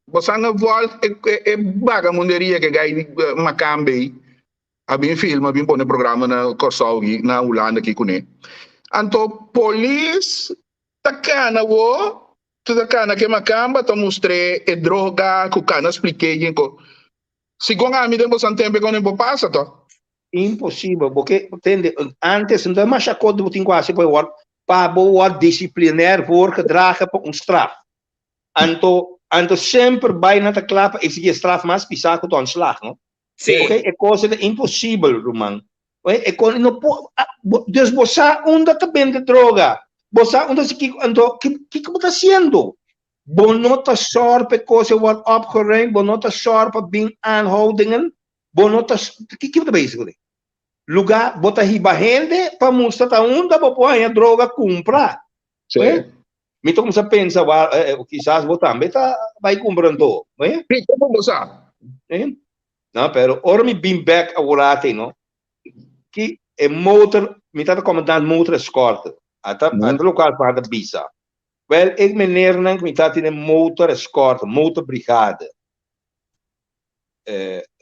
Você não volta é bagamunderia que gai macambe. Abin film, abin pone programa na Corsau na Holanda aqui com ele. Então, polícia takana wo, tu takana que macamba, tu mostrei e droga, que o cana expliquei ko. Segundo a mim, temos um tempo que não passa, to. Impossível, porque entende, antes não é mais acordo do quase para o disciplinar por que draga para straf. Anto sempre vai na clapa e se straf mais pisar com o slag, não? Sim. Okay? É coisa impossível, Roman. Okay? É coisa não Deus você onde tá vende droga. Você onde se que está fazendo? Bonota sorpe coisa wat opgeruimd, bonota sorpe bing aanhoudingen, bonota que tá bezig? Lugar bota riba gente para mostrar onde a droga comprar. Sim. Me tô começando a pensar, quizás botar, vai comprando, né? Como você? Não, pero ora me bem back agora tem, não? Que é motor, me tá comandando motor escort, até local para a bisa. Well, ik meneer Nank, me tá tendo motor escort, motor brigade.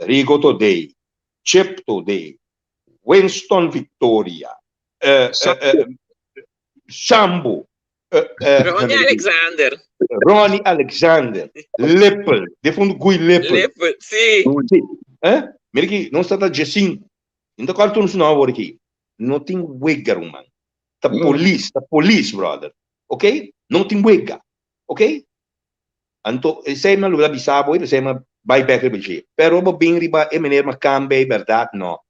Rigo today, Chip today, Winston Victoria, Sambo, Ronnie Alexander, Lippel, de fundo Gui Lippel, sim. Mira aqui, não está da Jessin, então qual tu não agora aqui, não tem wigger, man, tá police, brother, ok? Não tem wigger, ok? Então, sei me lo bisabo, sei me vai back riba, pero bo bem riba é maneira ma cambe, verdade não.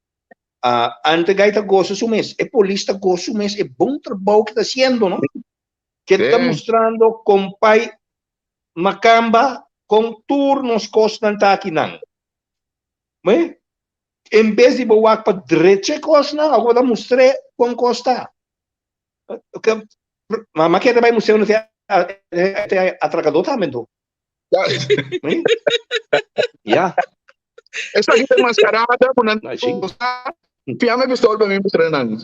Ante gaita gosto sumes, é polícia gosto sumes, é bom trabalho que está fazendo, não? Que está mostrando com pai macamba com turnos constantes aqui não. Mas em vez de boar para direita costa, agora mostrei com costa. Mas que também mostrei no atracador também, do. Yeah. Essa aqui é mascarada, por não Fiamma pistola para mim treinando.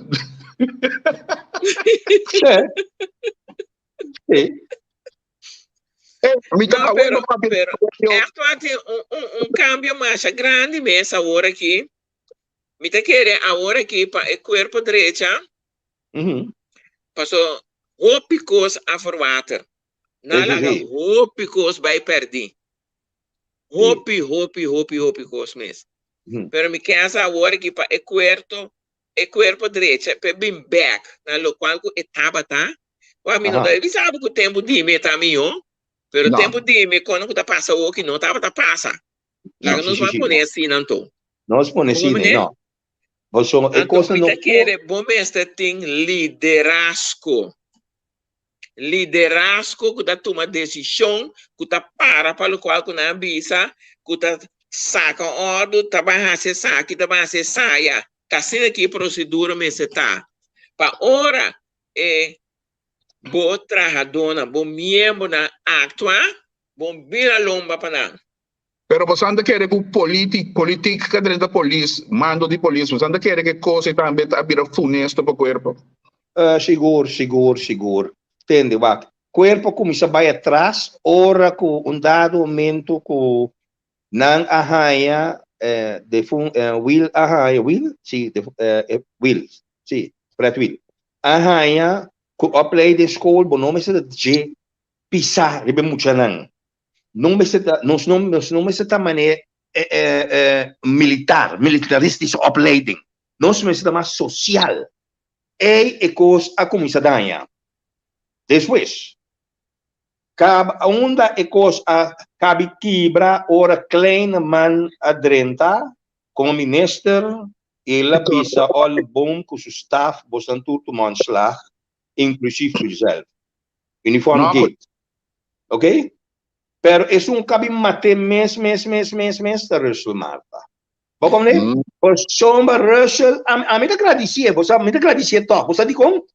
Um cambio mais grande nessa hora aqui. Me te querer a hora aqui para o corpo direito. Passou roupas a forwater. Nada roupas vai perder. Roupas mesmo. Pero me quer a hora aqui para o corpo direito, para bem back, na local que estava, tá? O mim não deve saber que o tempo de me tá melhor, pero o tempo de me quando tá passa o que não tava tá passa. Lá nós vamos pôr assim não tô. Nós põe assim não. Você é coisa não. Quer bom mestre tem liderazgo que tá toma decisão, que tá para o qual que não avisa, que tá saca ordem, tá vai ser saque, tá vai ser saia. Tá sendo aqui procedura mesmo tá. Para hora bom trajadona, bom membro na actua, bom vira lomba para não. Pero você anda querer que política dentro da polícia, mando de polícia, você anda querer que coisa também tá vira funesto para o corpo. Seguro. Entende, va? Corpo começa a vai atrás, ora com dado momento com não arranha Will arranha, Brett Will. Arranha, com o play de escola, bom nome é de pisar, ribe muito não. Não me se da maneira militaristische opleiding. Nós me se mais social. É coisa a começar a ganhar. Depois, onda é coisa a cabe quebra ora kleine man adrenta como minister ela pisa all bom com seu staff bosan tudo manslag inclusive yourself uniform gate ok pero é cabe mate mes da Russell Marta bom né por sombra Russell a mim te agradecer você me te agradecer to você diz como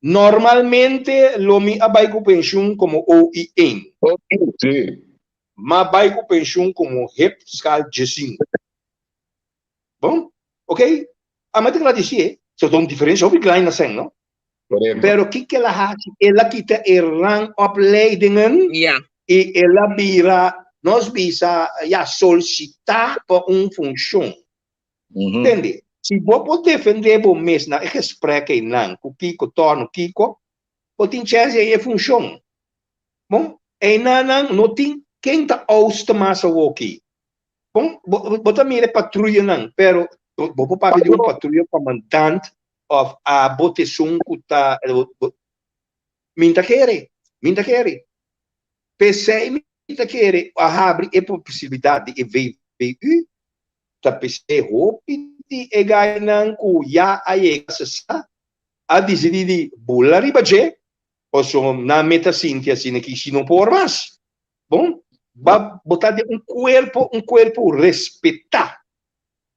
Normalmente, lo mi abay com pensión como OIM. Ok, sim. Mas abay com pensión como HEP fiscal G5. Bom? Ok? A mãe tem que dizer, se tem diferença, eu klein assim, não? Correto. Pero que ela hat, ela kita rang opleidingen Ja. e ela vira, nós bisa, ja, solicitar para função. Uhum. Entende? Se você defender o mês na gesprek não, o Kiko torna o Kiko, você tem chance de função. Bom? E não tem quem está ousta mais aqui. Bom? Você mira patrulha não, pero você pode pedir patrulha comandante of a boteção que está minta querer. PC minta querer a abre a possibilidade de VVU tá PC hope e ganhar com já aí a decidir bola riba je ou só na meta Cíntia assim que se não por mais bom vai botar de um corpo respeitar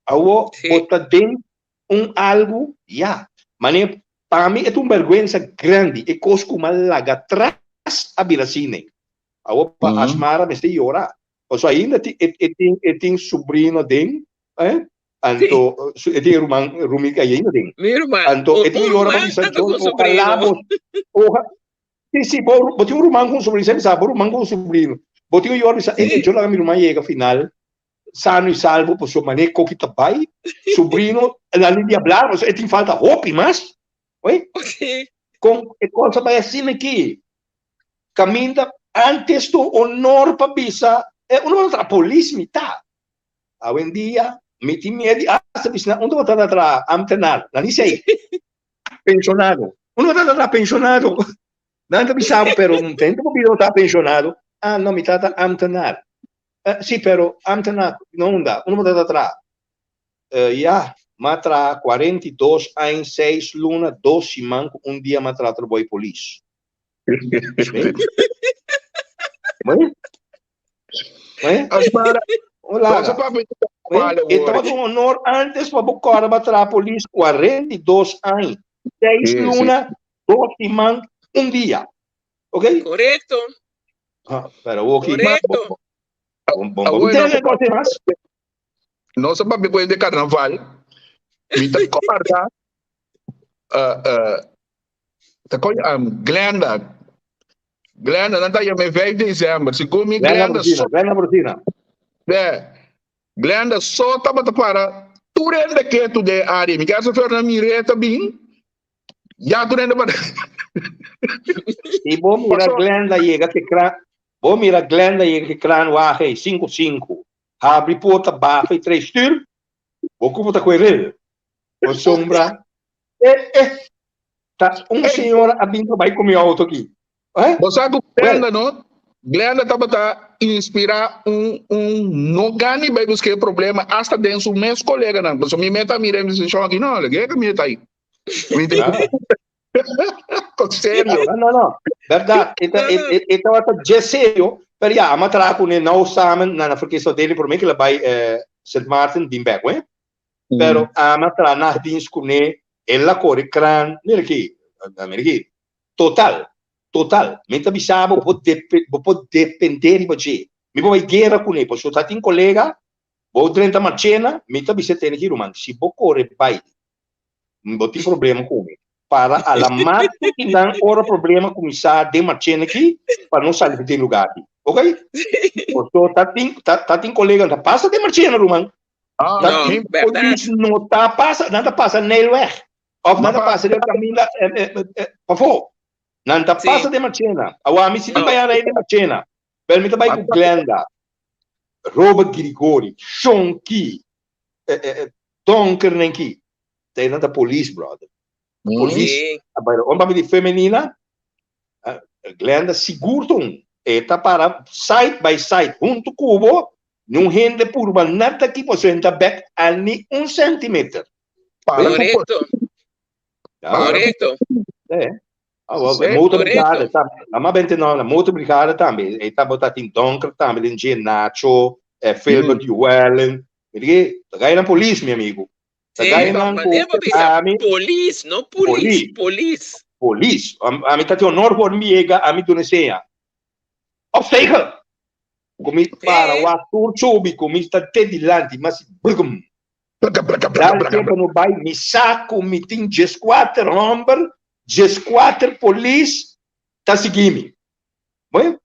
ao botar dentro algo já mas para mim é uma vergonha grande e cosco malaga atrás a Biracine ao para Asmara me está llorar ou só ainda tem sobrinho dele anto tem irmão Rumika ainda tem Meu irmão. anto tem llorar para Bisa John o calabo se bote um irmão com sobrinho sempre sabe irmão com sobrinho bote um llorar Bisa eu lá meu irmão chega final sano e salvo por sua maneira que tá bai sobrinho na linha de hablar mas tem falta hope mas oi com coisa vai assim aqui caminha antes do honor para Bisa é outra polícia tá hoje em dia meti medo asa bisna onde botar atrás amtenar não sei pensionado onde botar atrás pensionado não bisabo pero não tem como botar pensionado não me trata amtenar sim pero amtenar não dá onde botar atrás matra 42 anos 6 luna 12 manco dia matra trabalho polícia Asmara, olá então um honor antes para buscar para a polícia 42 anos 6 luna 12 manco dia ok? Correto. Pero ok Correto. Bom, tem negócio mais? Nossa babi coisa de carnaval, me tá coparda, tá com Glenda, não tá aí, me 5 de dezembro, se come Glenda Glenda só tava para tu rende que tu de área, me quer sofrer na mireta bem, já tu rende para e bom mira Glenda chega que crânio wahe 5-5 abre porta bafa e 3 tir vou como tá correr o sombra tá senhora abrindo vai comer auto aqui você sabe Glenda não Glenda estava a inspirar nogani vai buscar problema hasta dentro do meu colega não você me meta mira me diz aqui não olha que me tá aí sério não verdade então até já sério pero ja matra ko ne nou samen na verkies dele por mim que ele vai St. Martin Dimback pero matra na dins ko ne ela corre cran nele aqui total menta bisabo pode depender de você me vai guerra com ele porque tá tem colega vou 30 marchena menta bisete tem aqui romano se vou correr vai não tem problema com ele para alamar que não hora problema começar de marchena aqui para não sair de lugar aqui ok? Então tá tem colega tá passa de marchena romano não tá passa nada passa nele ou nada passa de caminho por favor nada passa de marchena awami se vai aí de marchena permita vai com Glenda Robert Grigori Shonki Donker Nenki tem nada polícia brother polícia agora de feminina Glenda seguro está para side by side junto cubo não rende por nada que você entra back ali 1 centímetro correto muito obrigado a bem não muito obrigado também está botando em Donker também em Nacho Philbert Llewellyn porque tá ganhando polícia meu amigo tá ganhando polícia não polícia police. A mim tá de honor por mim, a mim tu senha. Obstacle. Comi para o ator chobi, comi está tedilante, mas brugum. Dá tempo no bai, me saco, me tem 14 number, 14 police, tá seguindo. Bom?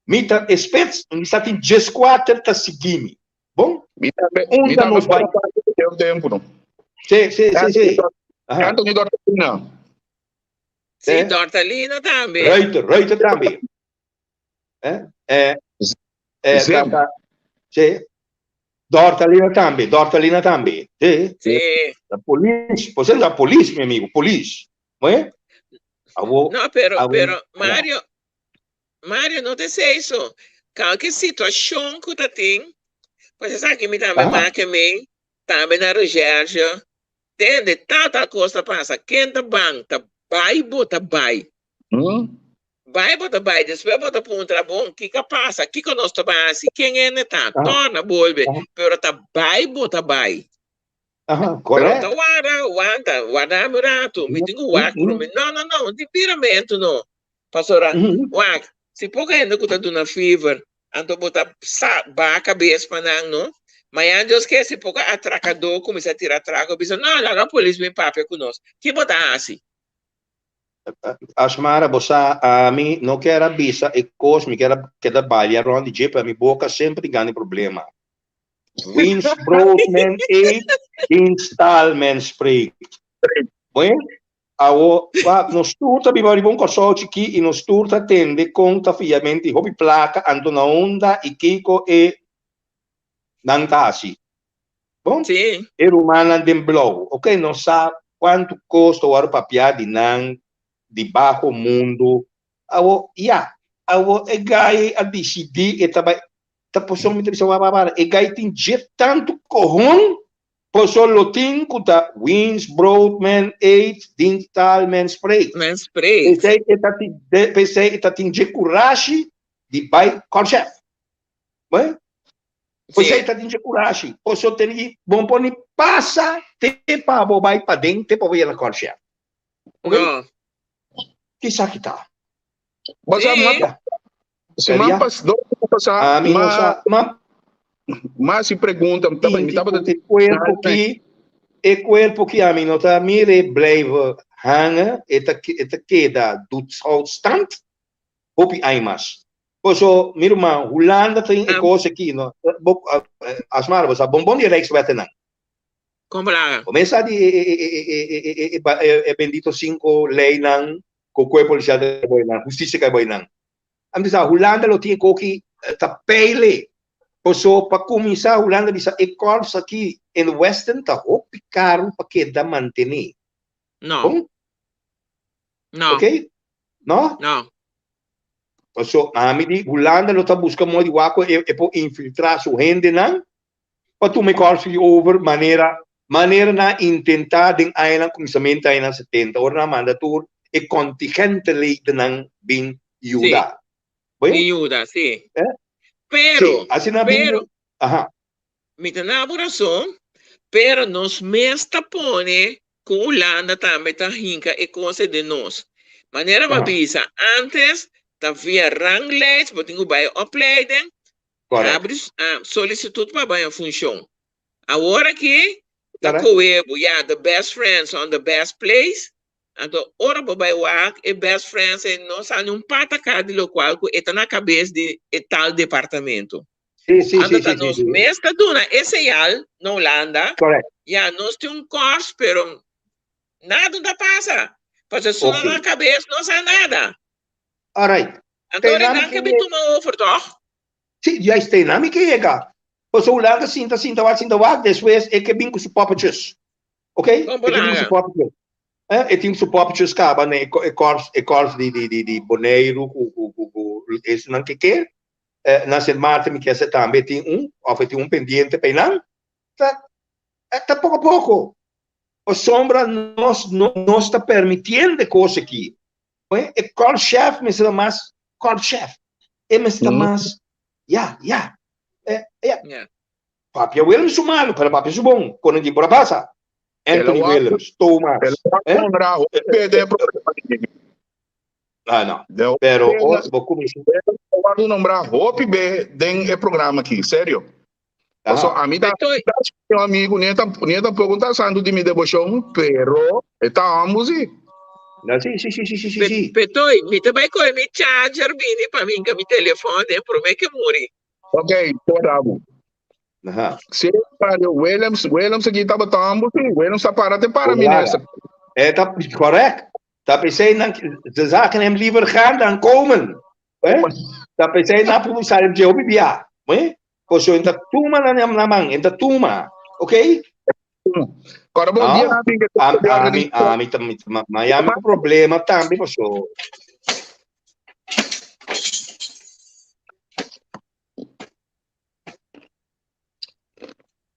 Me tá espets, me está tem 14 tá seguindo. Bom? Me tá nos bai. Tem tempo, não? Sim. Anthony Dortalina. Sim, Dortalina também. Reuter também. Sim. Dortalina também. Sim. A polícia, você é a polícia, meu amigo, polícia. Não é? Não, pero Mário, não te sei isso. Qualquer situação que tu tem, você sabe que me também marca me, também na Rogério, entende? Tal coisa passa, quem tá bem, tá vai, bota vai. Vai, bota vai, depois bota para um trabalho, o que passa? O que nós tá assim? Quem é né tá? Torna, bolbe, pero tá vai, bota vai. Correto. Pero guarda murato, me tenho wak pro me. Não, de piramento não. Pastora, wak, se pouca ainda que tá dando fever, então botar ba cabeça para não. Mas antes que se pouca atracador começa a tirar trago, pensa, não, a polícia vem papo conosco. Que botar assim? Asmara, você a mim não quer avisa e coisa me quer trabalhar onde de para minha boca sempre ganha problema. Wins brood men eet, install men spreekt. Bom, no sturta bibari bom consorte que no sturta tende conta fiamente hobby placa ando na onda e kiko e nantasi. Bom? Sim. E rumana dem blow. Ok, não sabe quanto custa o papiar de nan de baixo mundo. E gai a decidir e também tá possono me dizer babara e gai tem tanto corrão possono lotin kuta wins broadman 8 dental men spray pensei tá tem de coragem de bai concept bem você tá tem de coragem possono ter bom poni passa te pa bo bai pa dentro pa ver na concept não que sabe tá se mampas do passar mas se pergunta também me tava o corpo que a mim não tá mire blijven hangen eta queda do stand op aimas poso meu irmão Holanda tem coisa aqui no as marvas a bombom de Rijkswet não comprar começa de bendito 5 lei não com o corpo policial de boi não justiça que boi não a Holanda lo tem coque tá pele poso para começar a Holanda diz e corpos aqui em Western tá caro para que dá manter não ok não poso a mim de Holanda lo tá buscando modo waco e por infiltrar sua gente não para tu me corpos over maneira na intentar den island começamento aí na 70 hora na mandatur e contingente lei de não bem ajuda ajuda sim pero me tem na oração pero nos mesta pone com Holanda também tá rinca e coisa de nós maneira babisa antes tá via ranglijst wat tingu bij opleiding abre solicitude para bem a função agora que tá coebo the best friends on the best place então ora para work e best friends e nós há patacá de local que está na cabeça de tal departamento sim nos mesta duna esse na Holanda nós temos curso pero nada da passa porque só na cabeça não sai nada alright então ele que me toma over toch sim já está na me que chega pois o Holanda sinta depois é que vem com os papachos ok e tem os papachos caba né e corso de boneiro esse não que quer na semana me quer também tem tem pendiente penal tá pouco a pouco a sombra não está permitindo coisa aqui e call chef me será mais call chef e me está mais Papia Williams malo para papia bom quando de por passa Anthony Williams Thomas não. Deu Pero, pena. vou começar. Eu vou nombrar Hope B dentro do programa aqui, sério. Só a mim tá meu amigo, nem tá perguntando de me debochão, pero estamos aí. Sim. Petoi, me também com me charger bini para mim que me telefone, por mim que muri. Ok, bravo. Se o Williams aqui tá botando, Williams tá parado para mim nessa. Tá correto. Tá pensando de zaken hem liever gaan dan komen. Tá pensando na publicidade de obibia. Pois eu ainda tuma na mão, ainda tuma. Ok? Agora, bom dia, Miami com problema também, pessoal.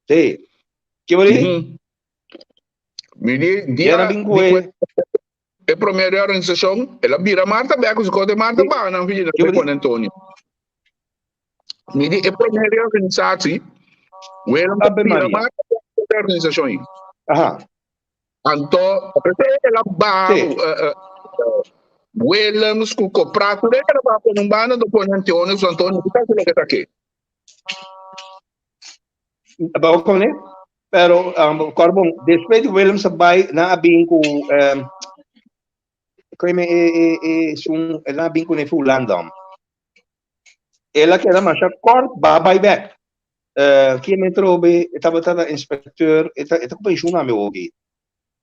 Sim. Que bom? Me dia a primeira organização, ela vira Marta Beco, se conta Marta Ba, não filha de Antônio. Me dia a primeira organização, ela vira Marta Beco da organização. Então, ela ba Williams com comprar tudo ela ba com um bando do Antônio, o Antônio que tá aqui. Bom, como né? Pero Corbon, depois de Williams vai na bingo como na bingo ne Fulandam. Ela que era mais kort vai back. Que me trobe, estava inspector, eta com pension na meu aqui.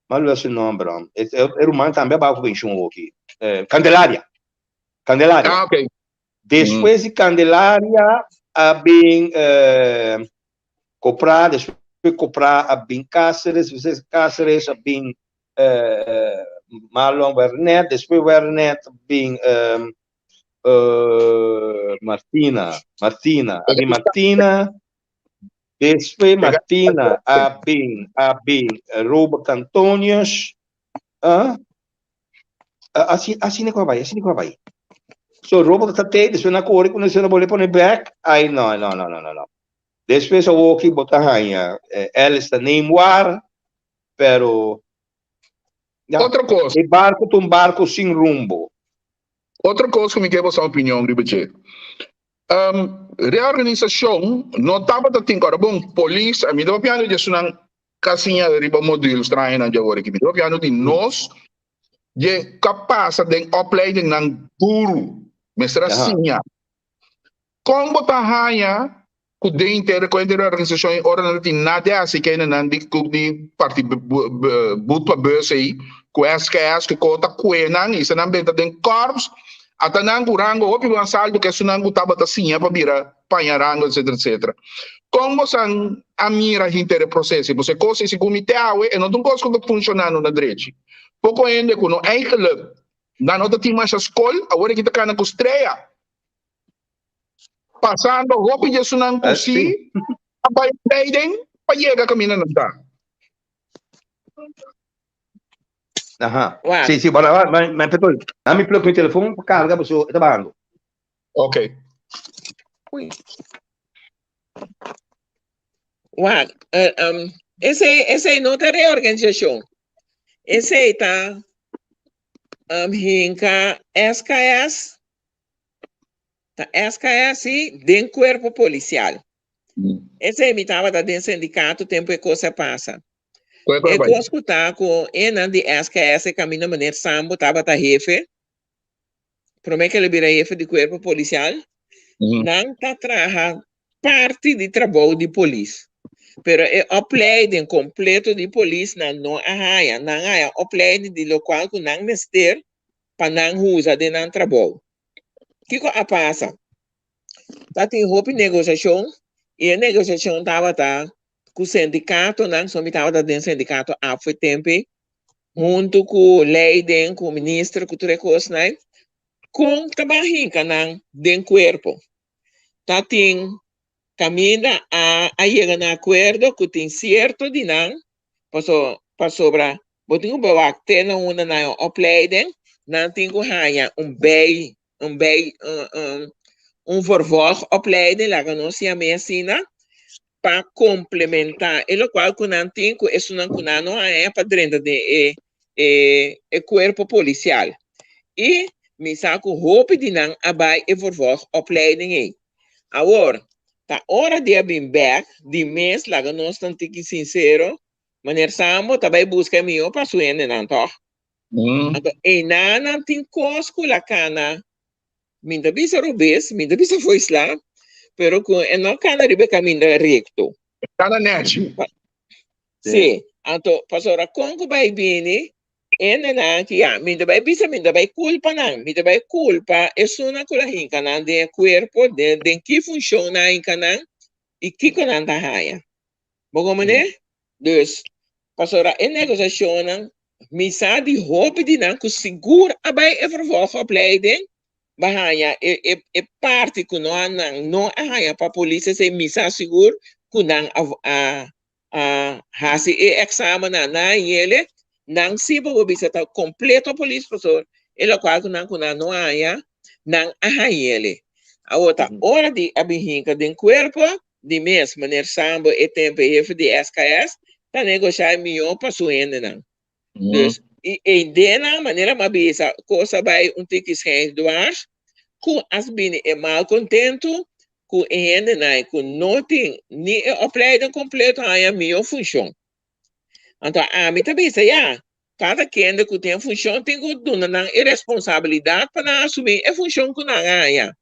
Mas não é o nome, bro. Era um man também vai com pension aqui. Candelária. Ah, ok. Depois de Candelária, a bem comprar, depois comprar a bem Cáceres, Cáceres a bem Marlon Wernet, depois Wernet bem Martina, a bem Martina, depois Martina a bem Robert Antonius, assim não vai. So Robert Tate, depois na cor, quando você não pode pôr back, aí não. Depois eu vou aqui botar rainha. Ela está nem war, pero outra coisa. E barco sem rumbo. Outra coisa que me quer sua opinião, Ribeche. Reorganização, não estava a ter agora bom, polícia, a mim deu piano de sunan casinha de riba modelos trai na agora aqui, me deu piano de nós de capaz de opleiding ng guru, mestra sinha. Como botar raia com dentro com a organização ora não tem nada assim que ainda não de parte buta bus aí com SKS que conta coenang isso não bem tem corpos até não gurango ou pelo saldo que isso não tava assim para virar panharango etc. Como são a mira inter processo você coisa esse comitê e não tem coisa que funcionando na direita pouco ainda com eigenlijk na nota tem mais escola agora que tá cana com estreia passando roupa de sunan kusi apa yang para chegar caminhando tá. Sim, bora, mas Petoi, dá me plug no telefone para carregar para o trabalho. Ok. Essa não é reorganização. Essa está hinka SKS. Tá SKS dentro do corpo policial. Esse imitava da dentro do sindicato, tempo que coisa passa. E com escutar com ena de SKS caminho maneira sambo tava ta jefe. Promete que ele vira jefe do corpo policial. Não tá traja parte de trabalho de polícia. Pero é opleiding completo de polícia não há, não há opleiding de local que não mester para não usar de não trabalho. O que a passa? Tá tem roupa negociação e a negociação estava com o sindicato, não só estava dentro do sindicato há foi tempo, junto com o Leiden, com o ministro, com tudo isso, né? Com trabalhinho não dentro do corpo. Tá tem caminha a chegar no acordo que tem certo de não, para sobrar, botinho para ter uma na opleiding, não tem que ganhar vervolg opleiding, lá que nós se medicina, para complementar. E o qual que não tem, isso não é para dentro do corpo policial. E me saco roupa de não abai e vervolg opleiding aí. Agora, tá hora de abrir back, de mês, lá que nós estamos aqui sincero, maneira samo, também busca meu para suene, não, tá? Então, e não tem cosco lá, cana, minda bisa rubes, minda bisa foi lá, pero com não cana ribe caminho recto. Tá na net. Sim, então, pastora, como vai vir, na que minda vai bisa, minda vai culpa não, minda vai culpa, é só na colahin, cana, de corpo, de que funciona em cana, e que cana tá raia. Bom, né? Dus, pastora, in negociationen, misa die hopen die dan seguro bij een vervolgopleiding, bahaya e parte que não haya para polícia se misa seguro que não hasi e examen na ele não se bo bisa ta completo polícia pastor ele qual que não haya não ele a outra hora de abihinca de corpo de mês maneira sambo e tempo de SKS tá negociar milhão para suene não. Dus e dena maneira mabisa coisa vai tique sem doar com as bine é mal contento com ene nai com nothing ni opleiding completo aí a minha função. Então a mim também cada quem que tem função tem que dar na responsabilidade para assumir a função que não ganha.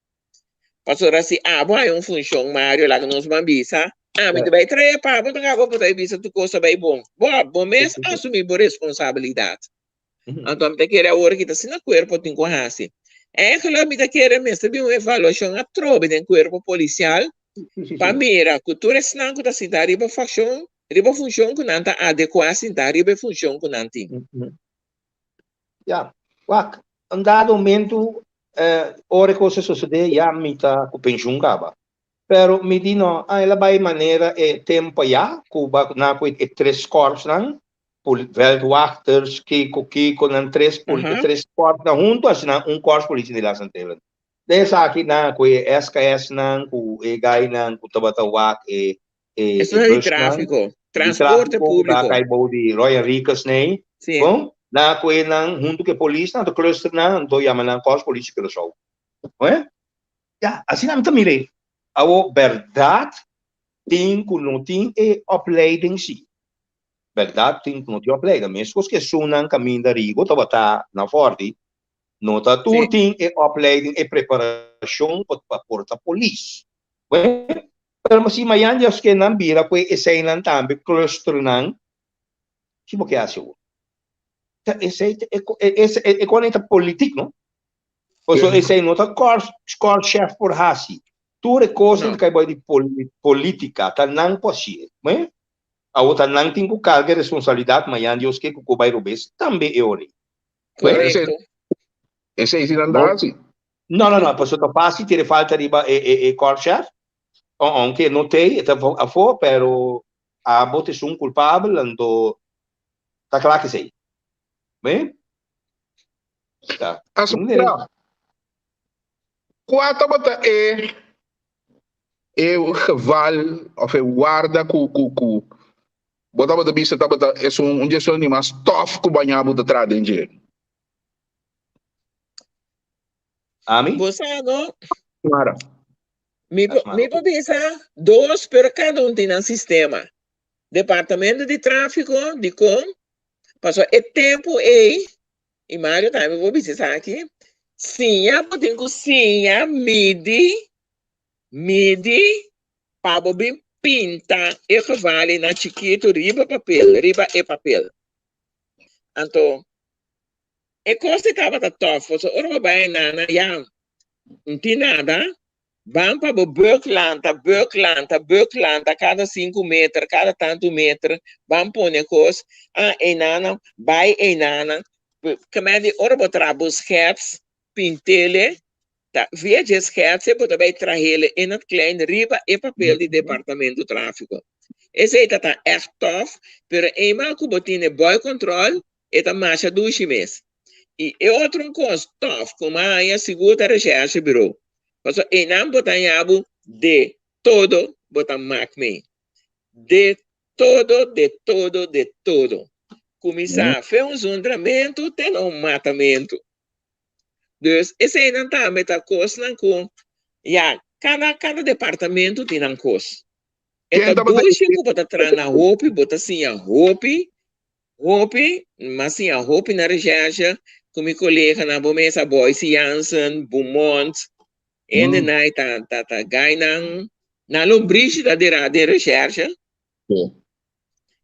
Pastor assim vai uma função Mário lá que nós mabisa me vai trazer para botar água para aí bisa tu coisa vai bom mês assumir por responsabilidade então te querer hora que tá assim no corpo tem que assim que lá me te querer mesmo também uma avaliação a trobe do corpo policial para mira cultura não que tá assim da riba função que não tá adequada assim da riba função que não tem um dado momento ora coisa sucede me tá com pensão gaba. Pero me dino, ela vai maneira tempo Cuba na e 3 corpos não, Veldwachters, Kiko nan 3 corpos na junto assim corpo polícia de lá Santela. Dessa aqui na com SKS nan, com gai nan, com Tabatawak isso é de tráfico, transporte público. Cai de Royal Ricas nem. Bom, na com nan junto que polícia, na do cluster nan, do yamanan corpo polícia que show. Não é? Assim não também a verdade tem que não tem opleiding sim. Verdade tem que não tem opleiding. Mesmo que sunam caminho da rigo, tá na forte, não tá tudo tem opleiding e preparação para porta polícia. Mas se amanhã Deus que não vira com esse não também cluster não, que o que acha? Esse é conecta político, não? Porque esse não tá cor chefe por hasi. Tudo é coisa que vai de política, tá não possível, né? A outra não tem que carregar responsabilidade, mas Deus que o vai roubar também é hora. Correto. Esse é não dá assim. Não, pessoa tá fácil, ter falta de corchar, aunque não tem, tá a for, pero a bote um culpável, então tá claro que sei, bem? Tá. Quanto bota o geval of o guarda bota bisa bota é gestão de mais tough que banhar bota trás em dia. Ami? Você não? Mara. Me bisa 2 per cada tem um sistema. Departamento de tráfico de passou tempo e Mário também vou visitar aqui. Sim, midi, para bobin pinta e que vale na chiquito riba e papel. Então, e coisa que estava tough, so ora vai na não tem nada, vamos para Berklanta, cada 5 metros, cada tanto metro, vamos pôr coisa, vai como é de ora botar busquets, pintele, via de scherzo, você pode trazer in het klein riba e papel de departamento tráfico. Esse aí tá echt tough, pero eenmaal que botine boy control, é marcha 2 meses. E outro coisa tough, como a segura recherche bureau. Porque e não botanhabo de todo, botam macme. De todo. Começar, fez um zondramento, tem um matamento. Dus esse aí não tá met a coisa não com. Ja, cada departamento tem um coisa. Então dois que bota atrás na roupa, bota assim a roupa, mas assim a roupa na região com meu colega na bomesa Boyce Jansen, Beaumont, e de night tá ganhando na lombrice da recherche.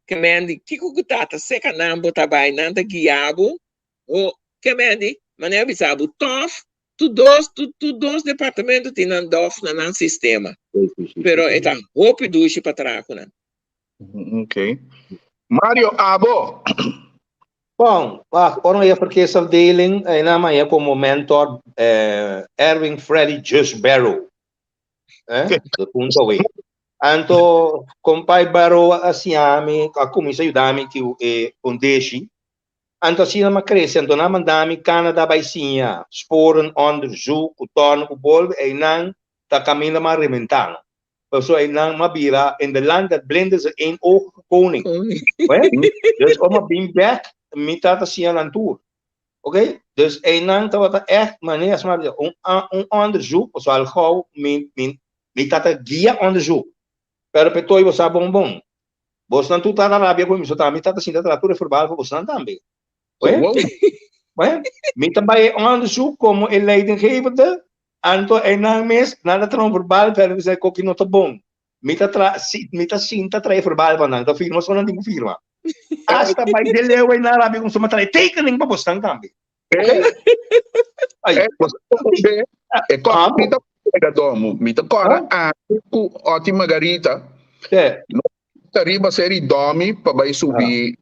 Que mendi que tá seca não bota bem não tá guiabo ou que mendi maneira bisabu tof tu dois departamentos tem um dof no sistema pero tá roupa duche para trás né. Ok. Mario Abo. Bom, ora é porque essa dealing na manhã como mentor Erwin Freddy Just Barrow, do ponto aí. Anto compai Barrow assim a comissa ajudar-me que o deixe. Anto assim na cresce, anto na mandar-me Canadá baicinha, sporen onderzoek, o torno o bol e não tá caminhando mais rementando. Pessoal aí não mabira in the land that blenders in oog koning. Dus om een back met dat assim aan tour. Oké? Dus een lang dat wat echt manier maar een onderzoek zoal gauw met dat guia onderzoek. Pero petoi você bom. Você não tá na Arábia com isso tá, met dat assim da literatura verbal você não também. Met também onderzoek como een leidinggevende anto een lang mes nada tron verbal pero você coque não tá bom. Mita cinta trai verbal van da firma só não tem firma. Hasta vai deleu aí na Arábia com soma trai tekening para bostan também. Aí, Mita pega domo, mita cora ku oti Margarita. No riba seri domi para vai subir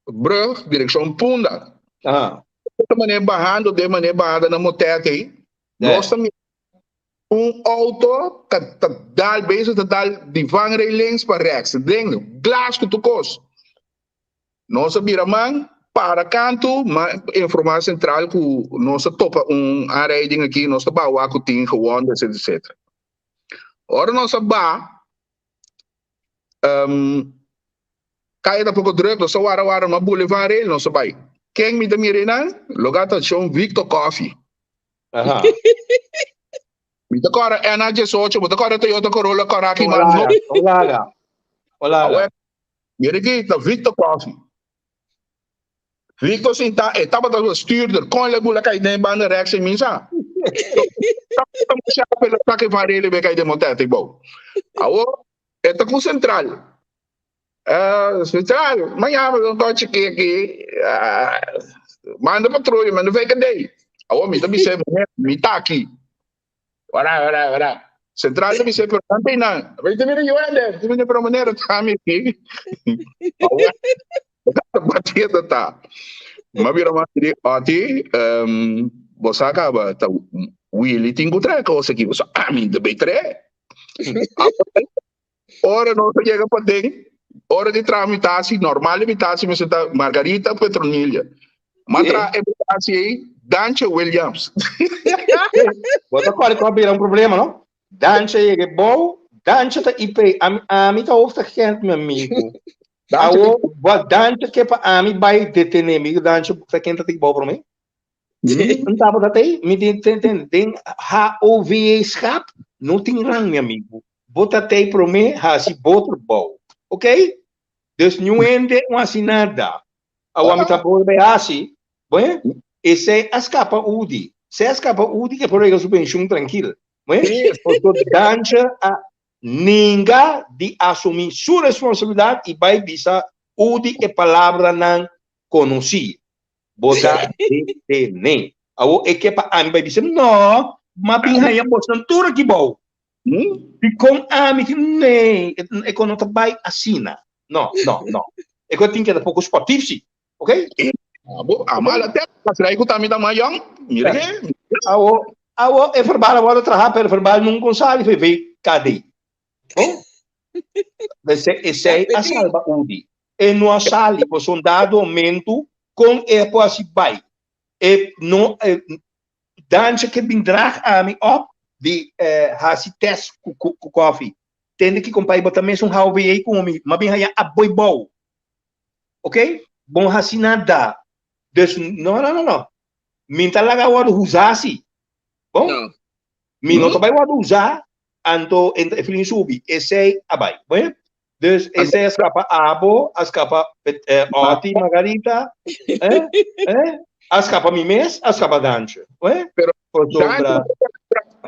brug direção Punda. De maneira barrada na motete aí. Nós também auto que dá bezig te dal die vangrij links para rechts. Ding, glas que tu cos. Nossa biraman para canto, maar informatie centraal que nossa topa aanrijding aqui, nossa bawa que tem gewoon, etc. Ora nossa ba kaya da pouco druk, nossa wara ma boulevard rail nossa bai. Quem me da mirena, logata chão Victor Coffee. Mita kora NJ8, mita kora Toyota Corolla Karaki man. Olaga. Mire que Victor Coffee. Victor sinta etapa da stuurder, kon le bula kai den bande rechts in minsa. Tamo já pela taque varele be kai de montete bo. Awo, eta ku central. Central, manhã eu tô aqui. Manda patrulha, manda VKD. Awo, mita bise, mita aqui. Ora. Central mi se perante na. Vai te mira eu ande, tu me para maneira kami aqui. Batida tá. Mabira mati ati bosaka ba ta Willy tingu tre cosa que você mim de betre. Ora não chega para dentro. Hora de tramitação normal limitação mas tá Margarita Petronilha. Matra limitação aí Danche Williams. Bota qual é um problema, não? Danche é bom, Danche tá IP, a mim tá ofta gente meu amigo. Awo, wat Danche que para a mim vai detener amigo Danche tá quem tá tem bom para mim. Não tá para ter, me tem HOV schap, não tem rang meu amigo. Bota tem para mim, ha se bota bom. OK? Dus nu ende uma assinada. Awo a mim tá bom bem assim. Bom? Esse escapa UDI. Se escapa UDI que por aí eu pensión tranquilo. Bom? O Danche a ninguém de assumir sua responsabilidade e vai bisa UDI é palavra não conhecida. Bota nem. Awo é que para mim vai dizer não, mas bem aí a postura que bom. E com a mim nem é quando tá vai assina. Não. É que eu tenho que dar pouco esportivo, OK? Amal até será que tá me dá maior? Mira. Awo é verbal agora trabalhar pelo verbal não consegue ver cadê. Bom? Esse é a salva UDI. E não sale por um dado momento com é assim vai. E não dança que vendrá a mim op de hasi test com coffee. Tem que comprar botar mesmo how we com mim, mas bem aí a boi bom. OK? Bom hasi nada. Dus não. minta lá o usasi. Bom, Não. minuto vai o usar, anto entre filin subi, esse abai, bom? Dus esse escapa abo, escapa oti margarita, escapa mimes, escapa gancho, bom? Pero Sombra.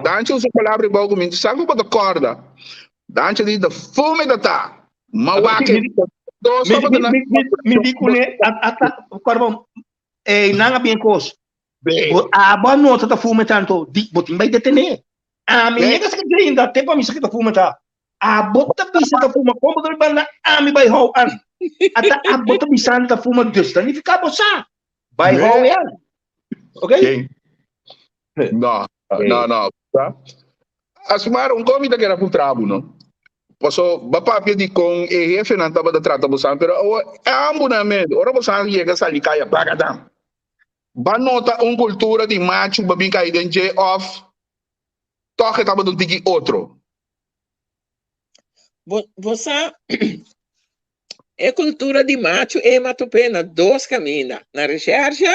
Danche usa palavra igual comigo. Sabe o que corda? Danche diz da fome da tá. Mawake. Me dico né, corbo, nanga bem cos. Aba nota da fome tanto, botin vai detener. A minha que se ainda tem para mim que da fome tá. A bota bisa da fome, como do banda, a mi vai ho an. Ata a bota bisa da fome justa, ni fica bossa. Vai ho yan. Ok? Não, não. Tá? Asumar comida que era pro trabo, não? Posso, bapapia di kong jefe na taba da trata busan, pero ambo na med, ora busan yega sa likaya bagadam. Banota cultura de macho, babin ka idente off, toque taba do digi outro. Você é cultura de macho e matupena, dois caminhos. Na recherche,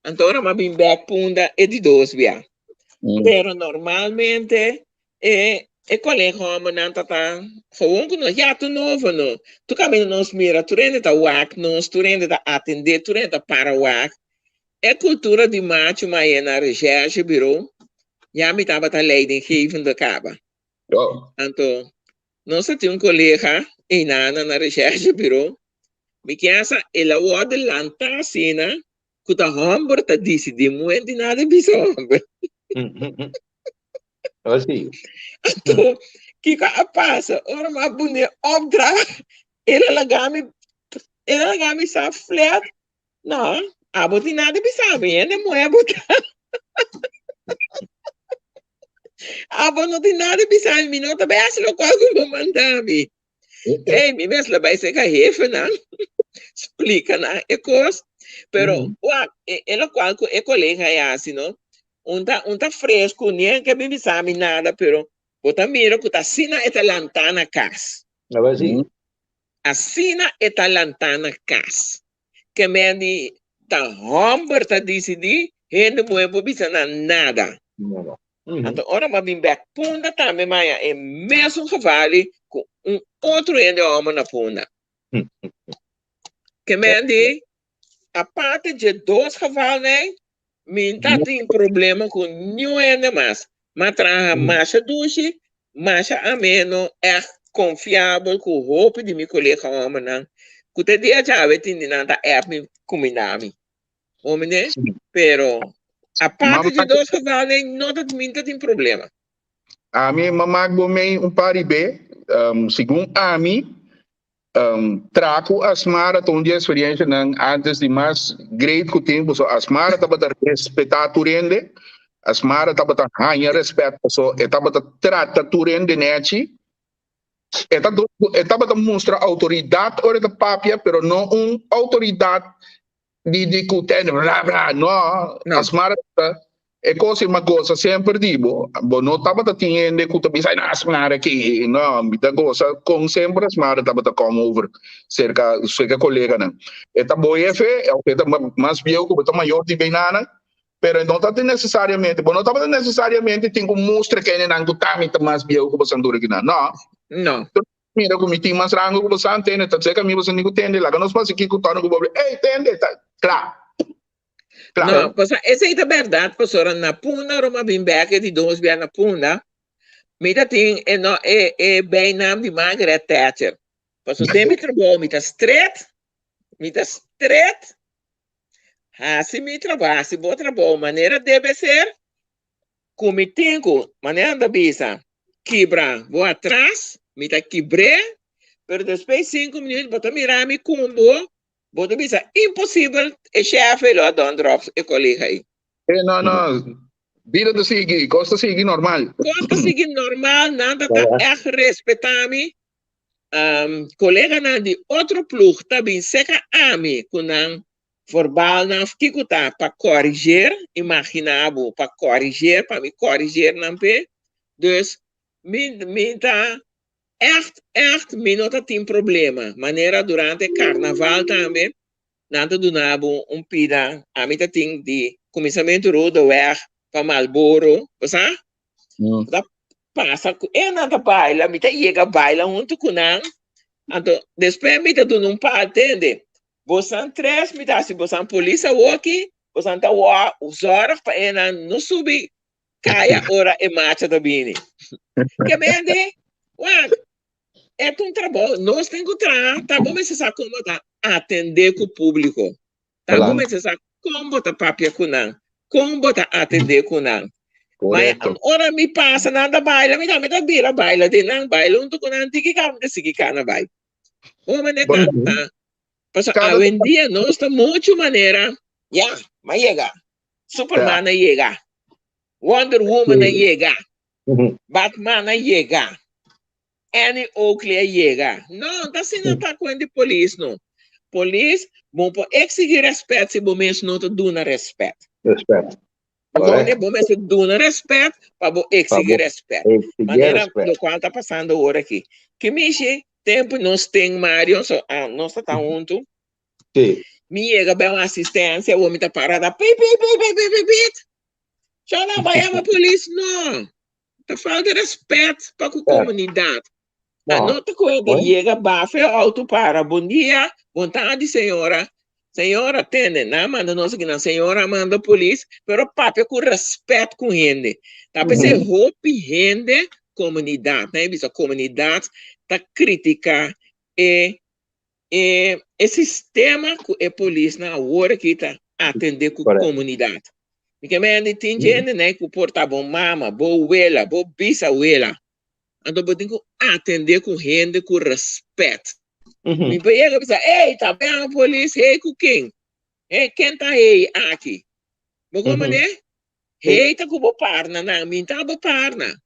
então uma bimbeck punda e de dois via. Pero normalmente é colega homem não tá gewoon que nós já tu novo não. Tu caminho nos mira, tu rende tá wak, nós tu rende tá atender, tu rende tá para wak. É cultura de macho, mas é na recherche biro. Já me tava tá leiding geven de caba. Então nós temos colega e na recherche biro. Me pensa ela o de lanta sina, que tá homem tá decidir muito nada biso. Assim. Então, que passa? Ora, uma bonita opdracht. Ele lagami sa flat. Não, aboti nada bisabi. Ele não é botar. Abo não tem nada bisabi. Mi não tá bem assim, lo qual que eu mandami. Ei, mi ves la vai ser que jefe, não? Explica, não? É coisa. Pero, ele qual que é colega é assim, não? Um tá fresco, nem que me bisabi nada, pero bota mira que tá sina eta lantana cas. Assina eta lantana cas. Que me di tá homber tá decidi, gente moevo bisana nada. Então, ora ma bim back punda também maia é mesmo cavalo com outro ende homem na punda. Que me di a parte de dois cavalos, né? Me tá tem problema com nenhum ende mais. Mas traga marcha duche, marcha ameno, é confiável com roupa de me colega homem não. Que te dia já vai ter nada é me combinami. Homem né? Pero a parte de dois cavalos não tem problema. A mim mamagbo me pari B, segundo a mim, trago as maratons de experiência antes de mais great que tempo, so as maratons para respeitar tu rende. As mara taba ta hanya respeto so etaba ta trata turende neti etaba ta mostra autoridade ora ta papia pero não autoridade de cuten blá blá no as mara é coisa uma coisa sempre digo não taba ta tiende que tu bisa nas mara que não me da coisa com sempre as mara taba ta come over cerca colega não eta boefe é o que ta mais bio que ta maior de benana. Pero não está necessariamente, não está necessariamente tem que mostrar que ele não está muito mais bem que você andou aqui não. Não. Mira como tem mais rango que você tem, tá certo que mim você não tem, lá que nós passamos aqui com o tono que o ei, tem, tá, claro. Não, porque essa é a verdade, professora, na puna, Roma Bimbeck de 2 bem na puna, mira tem é bem nome de Margaret Thatcher. Porque tem me trabalho, me tá straight. Se me trabalha, se vou trabalhar, maneira deve ser, como tenho, maneira da bisa, quebrar, vou atrás, me tá quebrei, pero depois 5 minutos, vou mirar me combo, vou bisa, impossível, é chefe, lá dá drops, e colega aí. Não, vida do seguir, costa seguir normal. Costa seguir normal, nada tá echt respeitar-me, colega não de outro plug, tá bem seca a mim, com não, verbal não fico tá para corrigir, imaginavo para corrigir, para me corrigir não pe, dus me tá echt me não tem problema, maneira durante carnaval também, nada do nabo pida, a mim tem de começamento rodo para Malboro, sabe? Da passa, nada baila, me chega baila junto com não, então depois me tá dando pa atende, você três me tá se você polícia aqui, você tá os horas para não subir, caia hora e marcha da bini, que bem é um trabalho, nós temos que tá bom, mas você sabe como atender com o público, tá bom, mas você sabe como botar papel com não, como botar atender com não. Mas ora me passa nada baila, me dá bira baila de não baila, não tô com não tiki cá, de seguir cá na baila. Uma maneira tá. Hoje em dia nós estamos muito maneira, mas chega. Superman chega. Wonder Woman chega. Batman chega. Annie Oakley chega. Não, tá assim não tá com de polícia não. Polícia, bom para exigir respeito se bom mesmo não te dá respeito. Respeito. Agora, bom, mas dando respeito para exigir respeito. Maneira do qual está passando agora aqui. Que mexe, tempo nós temos, Mário, nós estamos juntos. Sim. Me chega bem uma assistência, o homem está parado, já não vai a polícia, não. Está falta de respeito para a comunidade. Não está coisa, chega, bafe, auto para, bom dia, boa tarde, senhora. Senhora, atende, não manda nós aqui, não. Senhora manda a polícia, pero papo com respeito com gente. Tá pensando, roupa gente, comunidade, né? A comunidade tá crítica e sistema que a polícia na hora que tá atender com a comunidade. Porque tem gente, né, que porta bom mama, boa abuela, boa bisabuela. Então, eu tenho que atender com gente com respeito. Me pega e pensa, ei, tá bem a polícia, ei, com quem? Ei, quem tá aí aqui? Mas como é? Ei, tá com o parna, não, me tá com parna.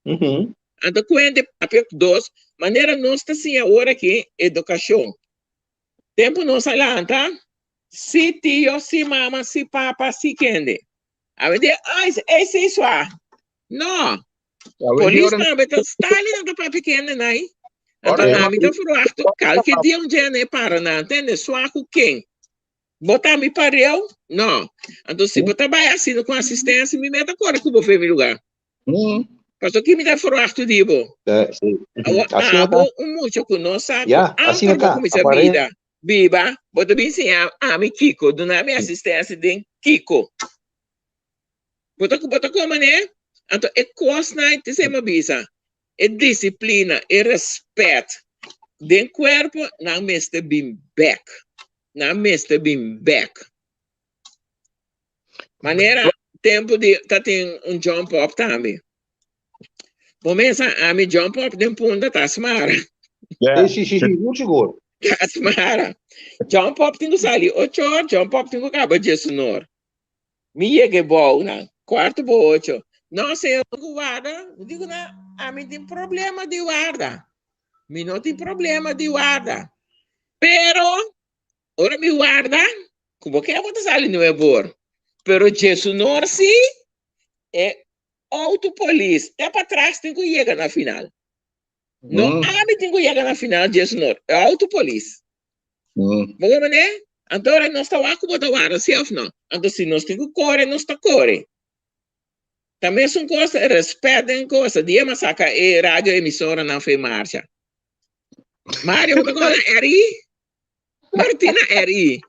Então, quando papel dois, maneira nossa assim agora aqui, educação. Tempo não sai lá, tá? Se tio, se mama, se papa, se quende. A ver, esse é isso. Não. Polícia não, mas está ali na tua pequena, né? Então, na minha fruto, qualquer dia né, para não entender, só com quem? Botar me pareu? Não. Então, se botar vai assim com assistência, me meta agora que eu vou ver meu lugar. Pastor, que me dá fruto de bo? Muito que não sabe. Assim tá. Vida. Biba, bota bem assim, me Kiko, do nome assistência de Kiko. Bota como, né? Então, é coisa, né? Te sei uma bisa. É disciplina, é respeito. Den corpo, não me está bem back. Não me está bem back. Maneira, tempo de, tá tem jump up também. Começa a me jump up, de ponta, tá smara. Muito seguro. Tá smara. Jump up, tem que sair. 8 horas, jump up, tem que acabar de sonor. Me chega bom, né? Quarto por 8. Não sei, eu guarda. Digo, né? A mim tem problema de guarda. Me não tem problema de guarda. Pero, ora me guarda, como que eu vou sair no ebor? Pero Jesus não se é autopolice. É para trás, tem que chegar na final. Não, a mim tem que chegar na final, Jesus não. É autopolice. Mas, né? Então, nós estamos aqui com o guarda, se não. Então, se nós temos que correr, nós estamos correndo. Também são coisas, respeitem coisas. Dia mas saca e rádio emissora não fez marcha. Mário, você conhece RI? Martina RI.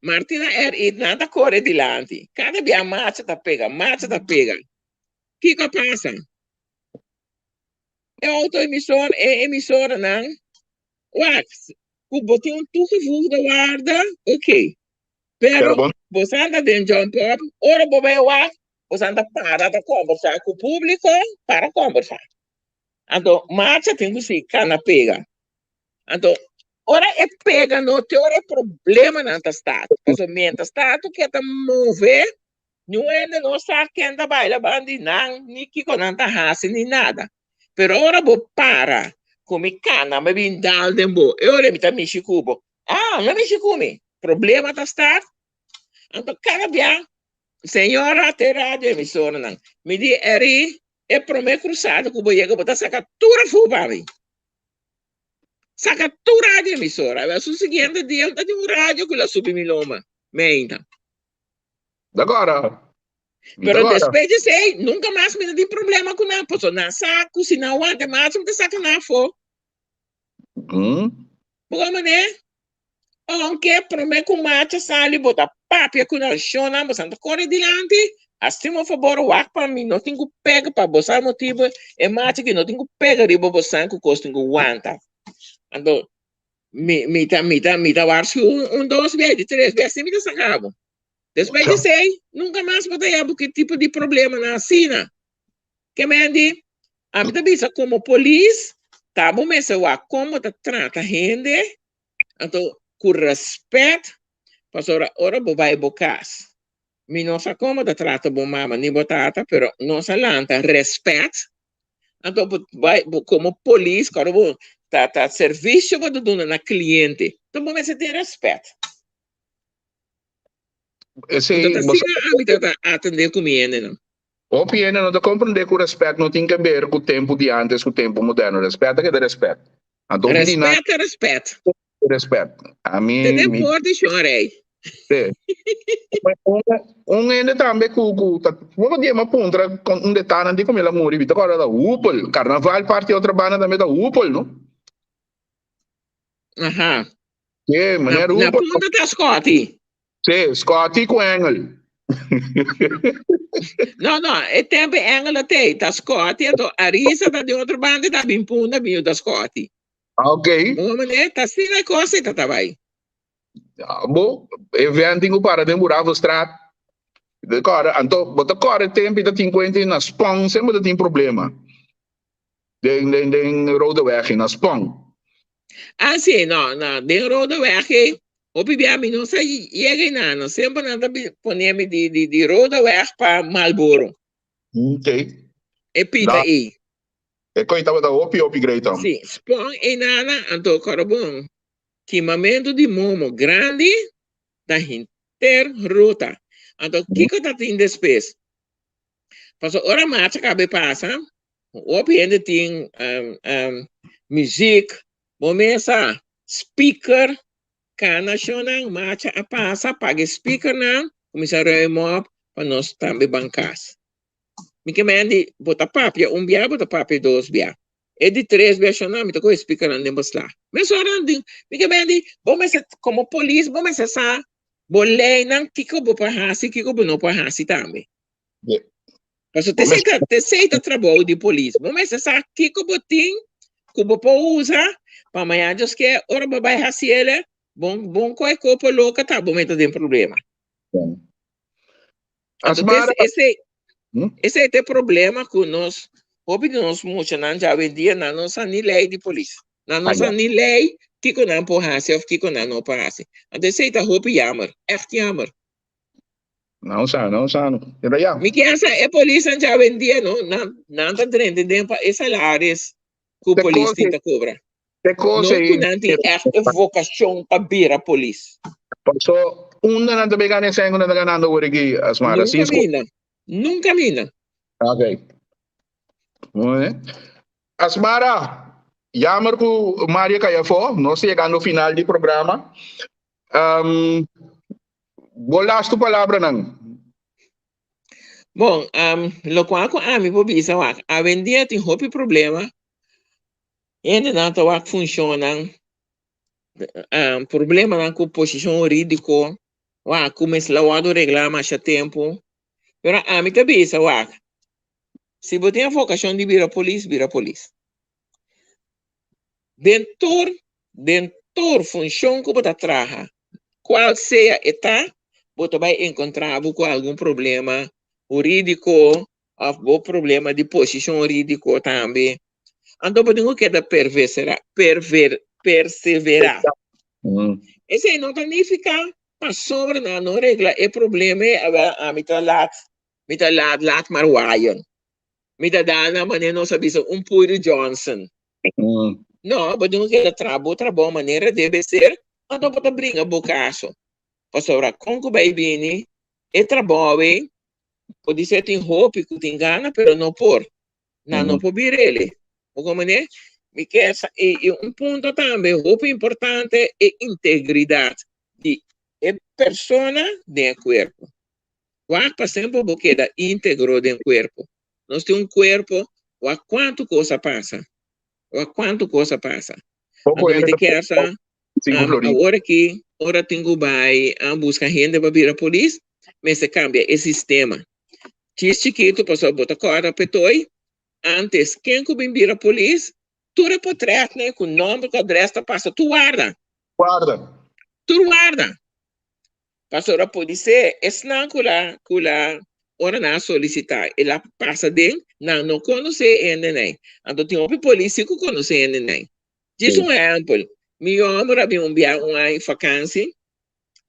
Martina RI, nada corre adiante. Cada dia a marcha tá pega. O que passa? É autoemissora, é emissora, não? Ué, o botão tudo da guarda, ok. Pero, você anda dentro de jump up, ora você anda para conversar com o público, para conversar. Então, marcha tem que ficar na pega. Então, ora é pega, não tem hora é problema na estado. Porque o estado quer mover, não ainda não sabe quem anda baila, bandi, não, nem que não anda raça, nem nada. Pero ora vou para, come cana, mas bem dal dembo. Eu me tá mexi cubo. Não mexi come. Problema da estado. Então, cada dia, senhora, tem rádio emissora, não. Me diz, é para mim cruzado, que eu vou botar essa captura para mim. saca tu rádio emissora. Vai o seguinte dia, tá de um rádio que lá subi mi loma. Meinta. Agora. Pero depois de sei, nunca mais me tem problema com nada. Posso na saco, se não aguenta mais, me saca na fo. Porque mané, aunque promete com marcha sali, bota papia com a chona, mas anda corre dilante. Assim, por favor, o ar para mim, não tenho pega para você motivo, é marcha que não tenho pega riba você com custo tenho aguenta. Então, me tá varse dois vezes, três vezes, assim me sacava. Depois de sei, nunca mais vou ter que tipo de problema na Sina. Que me andi, a minha bisa como polícia, tá bom, mas eu como tá trata gente, então com respeito, pastor, ora vai bocas. Mi não sa como tá trata bom mama nem botata, pero não sa lanta respeito. Então vai como polícia, cara, tá serviço vou dar na cliente. Então bom, mas você tem respeito. Então assim a minha tá atender comigo, não. O PN não te compreender que o respeito não tem que ver com o tempo de antes, com o tempo moderno. Respeito é que é respeito. Respeito é respeito. Respeito. A mim... Te importa, chorei. Sim. Ainda também vamos dizer uma puntra com detalhe de como ela morre. Agora da Upol, carnaval parte outra banda também da Upol, não? Aham. Que maneira Upol. Na ponta da Scotty. Sim, Scotty com Engel. Não, é tempo Engel até, da Scotty, então a Risa tá de outra banda, tá bem punda, meio da Scotty. Ok. Bom, mané, tá assim na coisa, tá vai. Bom, evento para demorar o estrada. Agora, então, bota agora tempo da 50 na Spong, sempre tem problema. Den roadweg na Spong. Ah, sim, não, den roadweg, o pibiami não sai, chega não, sempre nada ponemos de roadweg para Marlboro. Ok. E pita aí. E coitado da opi great. Sim, Spong e nada, então, cara, bom. Queimamento de momo grande da interruta. Então, o que está tendo despesa? Passou hora mais acaba passa. O ainda tem música, começa speaker, cana nacional, marcha a passa, paga speaker não, começa a remove para nós também bancar. Me que mande bota papia, bia, bota papia, dois bia. E de três bia, não, me tocou speaker não nem lá. Mas só não, me que mande, vamos como polícia, vamos essa bolei não, que vou para hasi, que vou não para hasi também. Mas te aceita trabalho de polícia. Vamos essa que vou tem, que vou usar, para amanhã just que ora vai hasi ele, bom coi copo louca tá, bom, então tem problema. Esse é o problema que nós, nós muito não já vendia na nossa lei de polícia. Na nossa lei, que não pode ou que não pode. Então, esse é o jammer, echt jammer. Não sabe. Me que essa é polícia já vendia, não tá dentro essa áreas que o polícia tenta cobrar. Não tem vocação para vir a polícia. Passou não também ganha sangue, não ganhando o aqui as maras. Nunca mina. Ok. Asmara, jammer que Maria Caiafó, nós chegando no final do programa. Vou dar a palavra não. Bom, lo qual a mim vou dizer, a vendia tem outro problema. Ainda não tá funciona. Problema na com posição jurídica. Começa lá a reglar mais tempo. Pero a mim também isso, se você tem a vocação de vir a polícia. Dentro função que você trabalha, qual seja a você vai encontrar com algum problema jurídico, ou problema de posição jurídica também. Então, você não quer perseverar. Esse não significa que sobre não regla é problema a mim laat maar waaien. Met dat daarna, meneer, não sabe puro Johnson. Não, mas não quer trabalho, maneira deve ser, então você brinca bocaço. Pastora, como vai vir, é trabalho, pode ser tem roupa que tem gana, pero não por. Não por vir ele. Como maneira, E ponto também muito importante é integridade de persona do corpo. Qual sempre porque da íntegro do corpo. Nós temos corpo, a quanto coisa passa. Pouco Então, me quer essa, Cinco Florim. agora que, ora tenho vai buscar gente para vir a polícia, mas se cambia o sistema. Tis chiquito, passou botar corda, petoi, antes, quem que vir a polícia, tu reportret, né, com o nome, com a adressa, passa, tu guarda. Tu guarda. Passou a polícia, não cula, ora na solicitar, ela passa dentro, não conhece ainda nem. Então, tem uma polícia que conhece ainda nem. Diz exemplo, meu homem havia enviado uma vacância,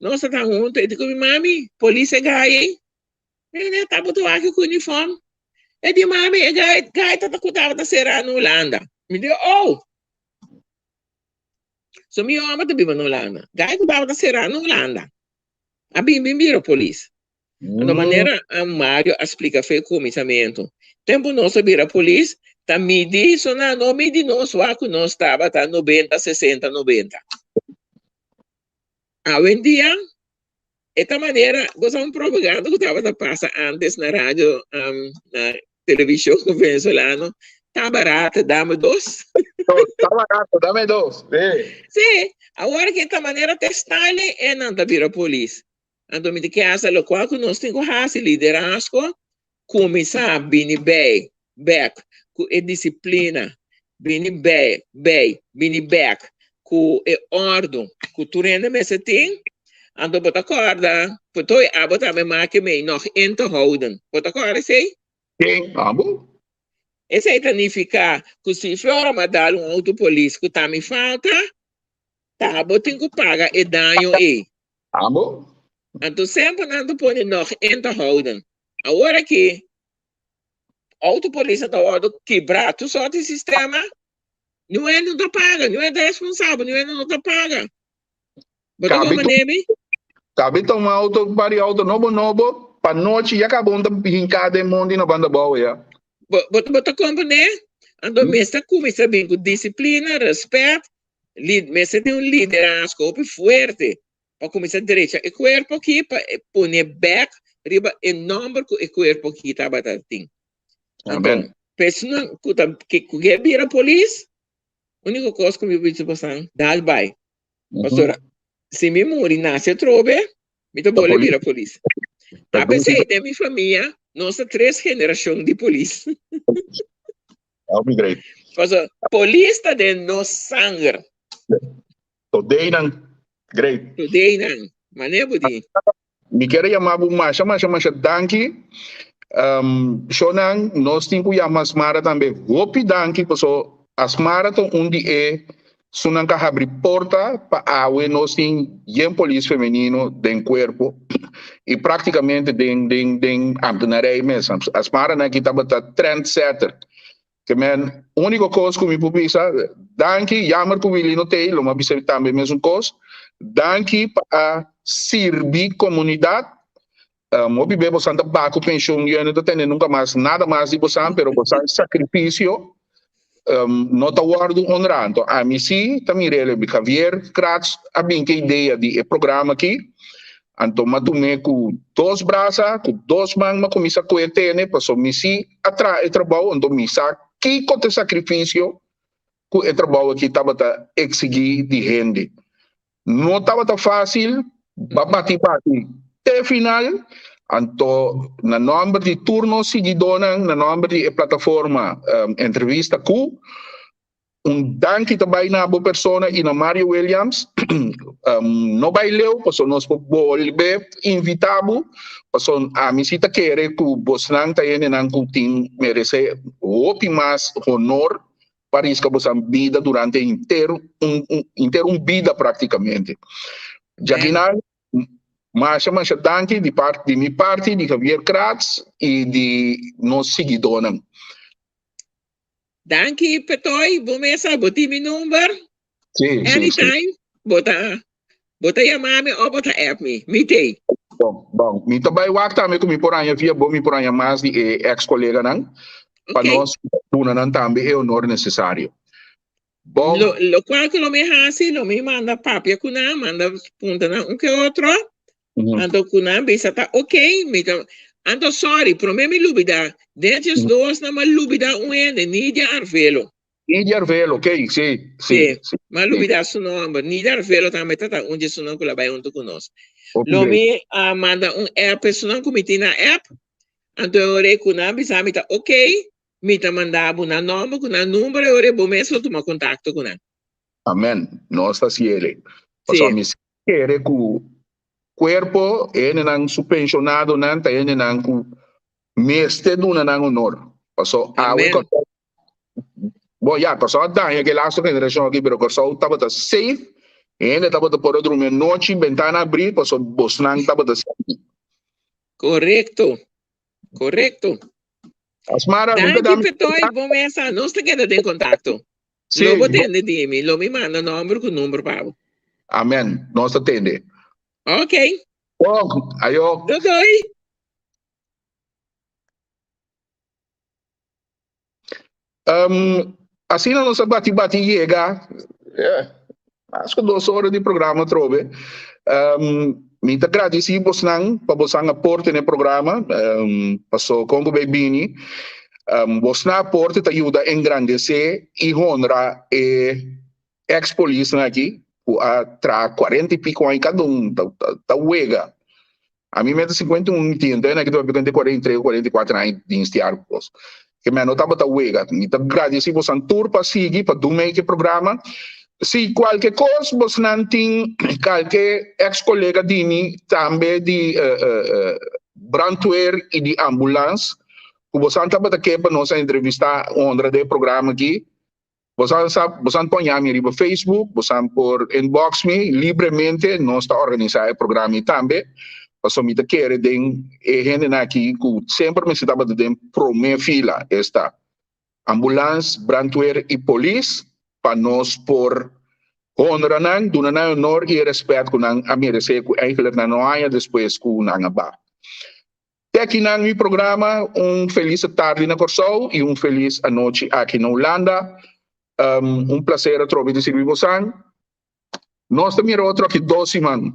nós estamos juntos, eu digo, mami, polícia gai, ele está botando aqui com o uniforme. Eu digo, mami, gai está cuidando da serra na Holanda. Me diz, oh! So, meu homem está vivendo na Holanda. Gai cuidava da serra na Holanda. A bim a polícia. Da maneira, a Mário explica foi o começamento. Tempo nós vir a polícia, tá midi, não midi nós, o nós estava, tá 90, 60, 90. Hoje em dia, esta maneira, gostamos propaganda que estava passando antes na rádio, na televisão venezuelana, tá barato, dá-me dois. Tá barato, dá-me dois. Sim, agora que esta maneira testar é não tá vir a polícia. Então, me diz que qual que nós temos que fazer liderazgo, começar bem, com a disciplina, bem, com a ordem, com tu rende me se tem, então, bota corda, porque eu botar me marque me nog in te houden. Bota corda, sei? Sim, amo. Esse aí significa que se for a dar autopolice que tá me falta, tá, botem que paga e danho aí. Amo. Então, sempre não põe nog in te houden. Agora que autopolice está quebrar, tu só tem sistema, não é não te paga, não é responsável, não é não te paga. Bota como nome? Cabe tomar auto para auto novo, para noite e acabou de brincar de mundo na banda boa, já. Bota como, né? Então, mesmo começa bem com disciplina, respeito, mas tem liderazgo forte, para começar direito. O corpo aqui, para pôr back, riba, o número que o corpo aqui está batendo. Então, pessoa que vira a polícia, a única coisa que eu vou passar, dá vai. Pastora, se me morrer nasce trobe, me tô bom vir a polícia. A pensei, tem minha família, nossa 3 gerações de polícia. É great. Pastor, polícia de no sangue. Today não, great. Today não, mas não é budi. Me quero chamar o Masha Danki. Shonang, nós temos que chamar as Mara também. Hopi Danki, porque as Mara estão onde é. Sunan ka abrir porta para awe nós tem polícia feminino den corpo e praticamente den ambtenaria mesmo. As mara na kita bata trendsetter. Que men única coisa que me publica, danke jammer que ele não tem, loma bisa também mesmo coisa. Danke para servir comunidade. Mobi bebo santa baco pensão e não tem nunca mais nada mais de bosan, pero bosan sacrifício. Não está guardando honrando. A mim sim, também releve Javier Kratz, a bem que ideia de programa aqui. Então, matume com 2 braços, com 2 mãos, mas começa a coeter, né? Passou me sim, atrás, trabalho, então, me sabe que conta sacrifício que o trabalho aqui estava a exigir de rende. Não estava tão fácil, bate. Até final, então, na nome de turnos seguidores, na nome de plataforma entrevista com danke também na boa pessoa e na Mario Williams, não vai ler, porque nós volver invitado, porque a visita quer que você não tenha não merece muito mais honor para isso que você vida durante inteiro vida praticamente. Já que não mas danke de minha parte, de Javier Kratz e de nós seguidores. Danke, Petoi. Vamos botar meu número. Sim, anytime, bota chamar-me ou bota app-me. Me tem. Bom. Me também o acta me comi por aí via bom me por aí mais de ex-colega não. Para nós, não também é honor necessário. Bom, Lo cual que lo me hace, lo me manda papia kuna, manda punta na un que otro. Ando kuna bisa ta okay, ando sorry, pro me lubida. Dentes dos na ma lubida uende, nidia arvelo. Nidia Arvelo, ok, sì, Sì, sì. ma lubida su nombre, nidia arvelo ta metata unde su non la bai unto conosco. Ok, Lo great. me manda un app, su non comitina app. Ando ore kuna bisa mita okay, mita mandabo na nome, kuna número, ore bomeso tuma contatto kuna. Amen. Nossa Siele. Sì. Paso mi quiere ku cuerpo ene nang suspensionado nan ta ene nang ku meste duna nang honor. Paso awe ko Amen. bo ya ko so da ya que la generación aqui pero ko so taba ta safe ene taba ta por dormir noche ventana abrir paso bosnang taba ta safe. Correcto. Correcto. Asmara nunca Danke, dami. Petoy, bomesa, não se queda em contato. Sim, Lobo tende de mim, lo me manda número com número, Pablo. amen. Nossa tende. Ok, Oh, ayo. doi. Assim na nossa bate-bate chega, acho que 2 horas de programa trove. Muito agradecidos nang para você aporte no programa, passou Congo Bebini, você aporte te ajuda a engrandecer e honrar ex-polícia aqui, a tra 40 e pico em cada tá uega. A mim mesmo 51 tinha, né, que tu vai 43 ou 44 anos de instiar, que me anotava ta uega. Então, agradecemos a tour para seguir, para dormir que programa. Se qualquer coisa, você não tem qualquer ex-colega dini também de brandweer e de ambulância, que você não estava aqui para nós entrevistar onder do programa aqui. Você põe a minha Facebook, você por inbox me livremente, nós está organizando o programa também. Paso mi te quere den gente aqui que sempre me estava de primeira fila esta ambulância, brandweer e polícia para nós por honrar donar honor e respeito que nang a merecer que eigenlijk na noia depois que nang aba. Até aqui no meu programa, feliz tarde na Corsol e feliz noite aqui na Holanda. Prazer a trocar de servir você. Nós também outro aqui 2 semanas.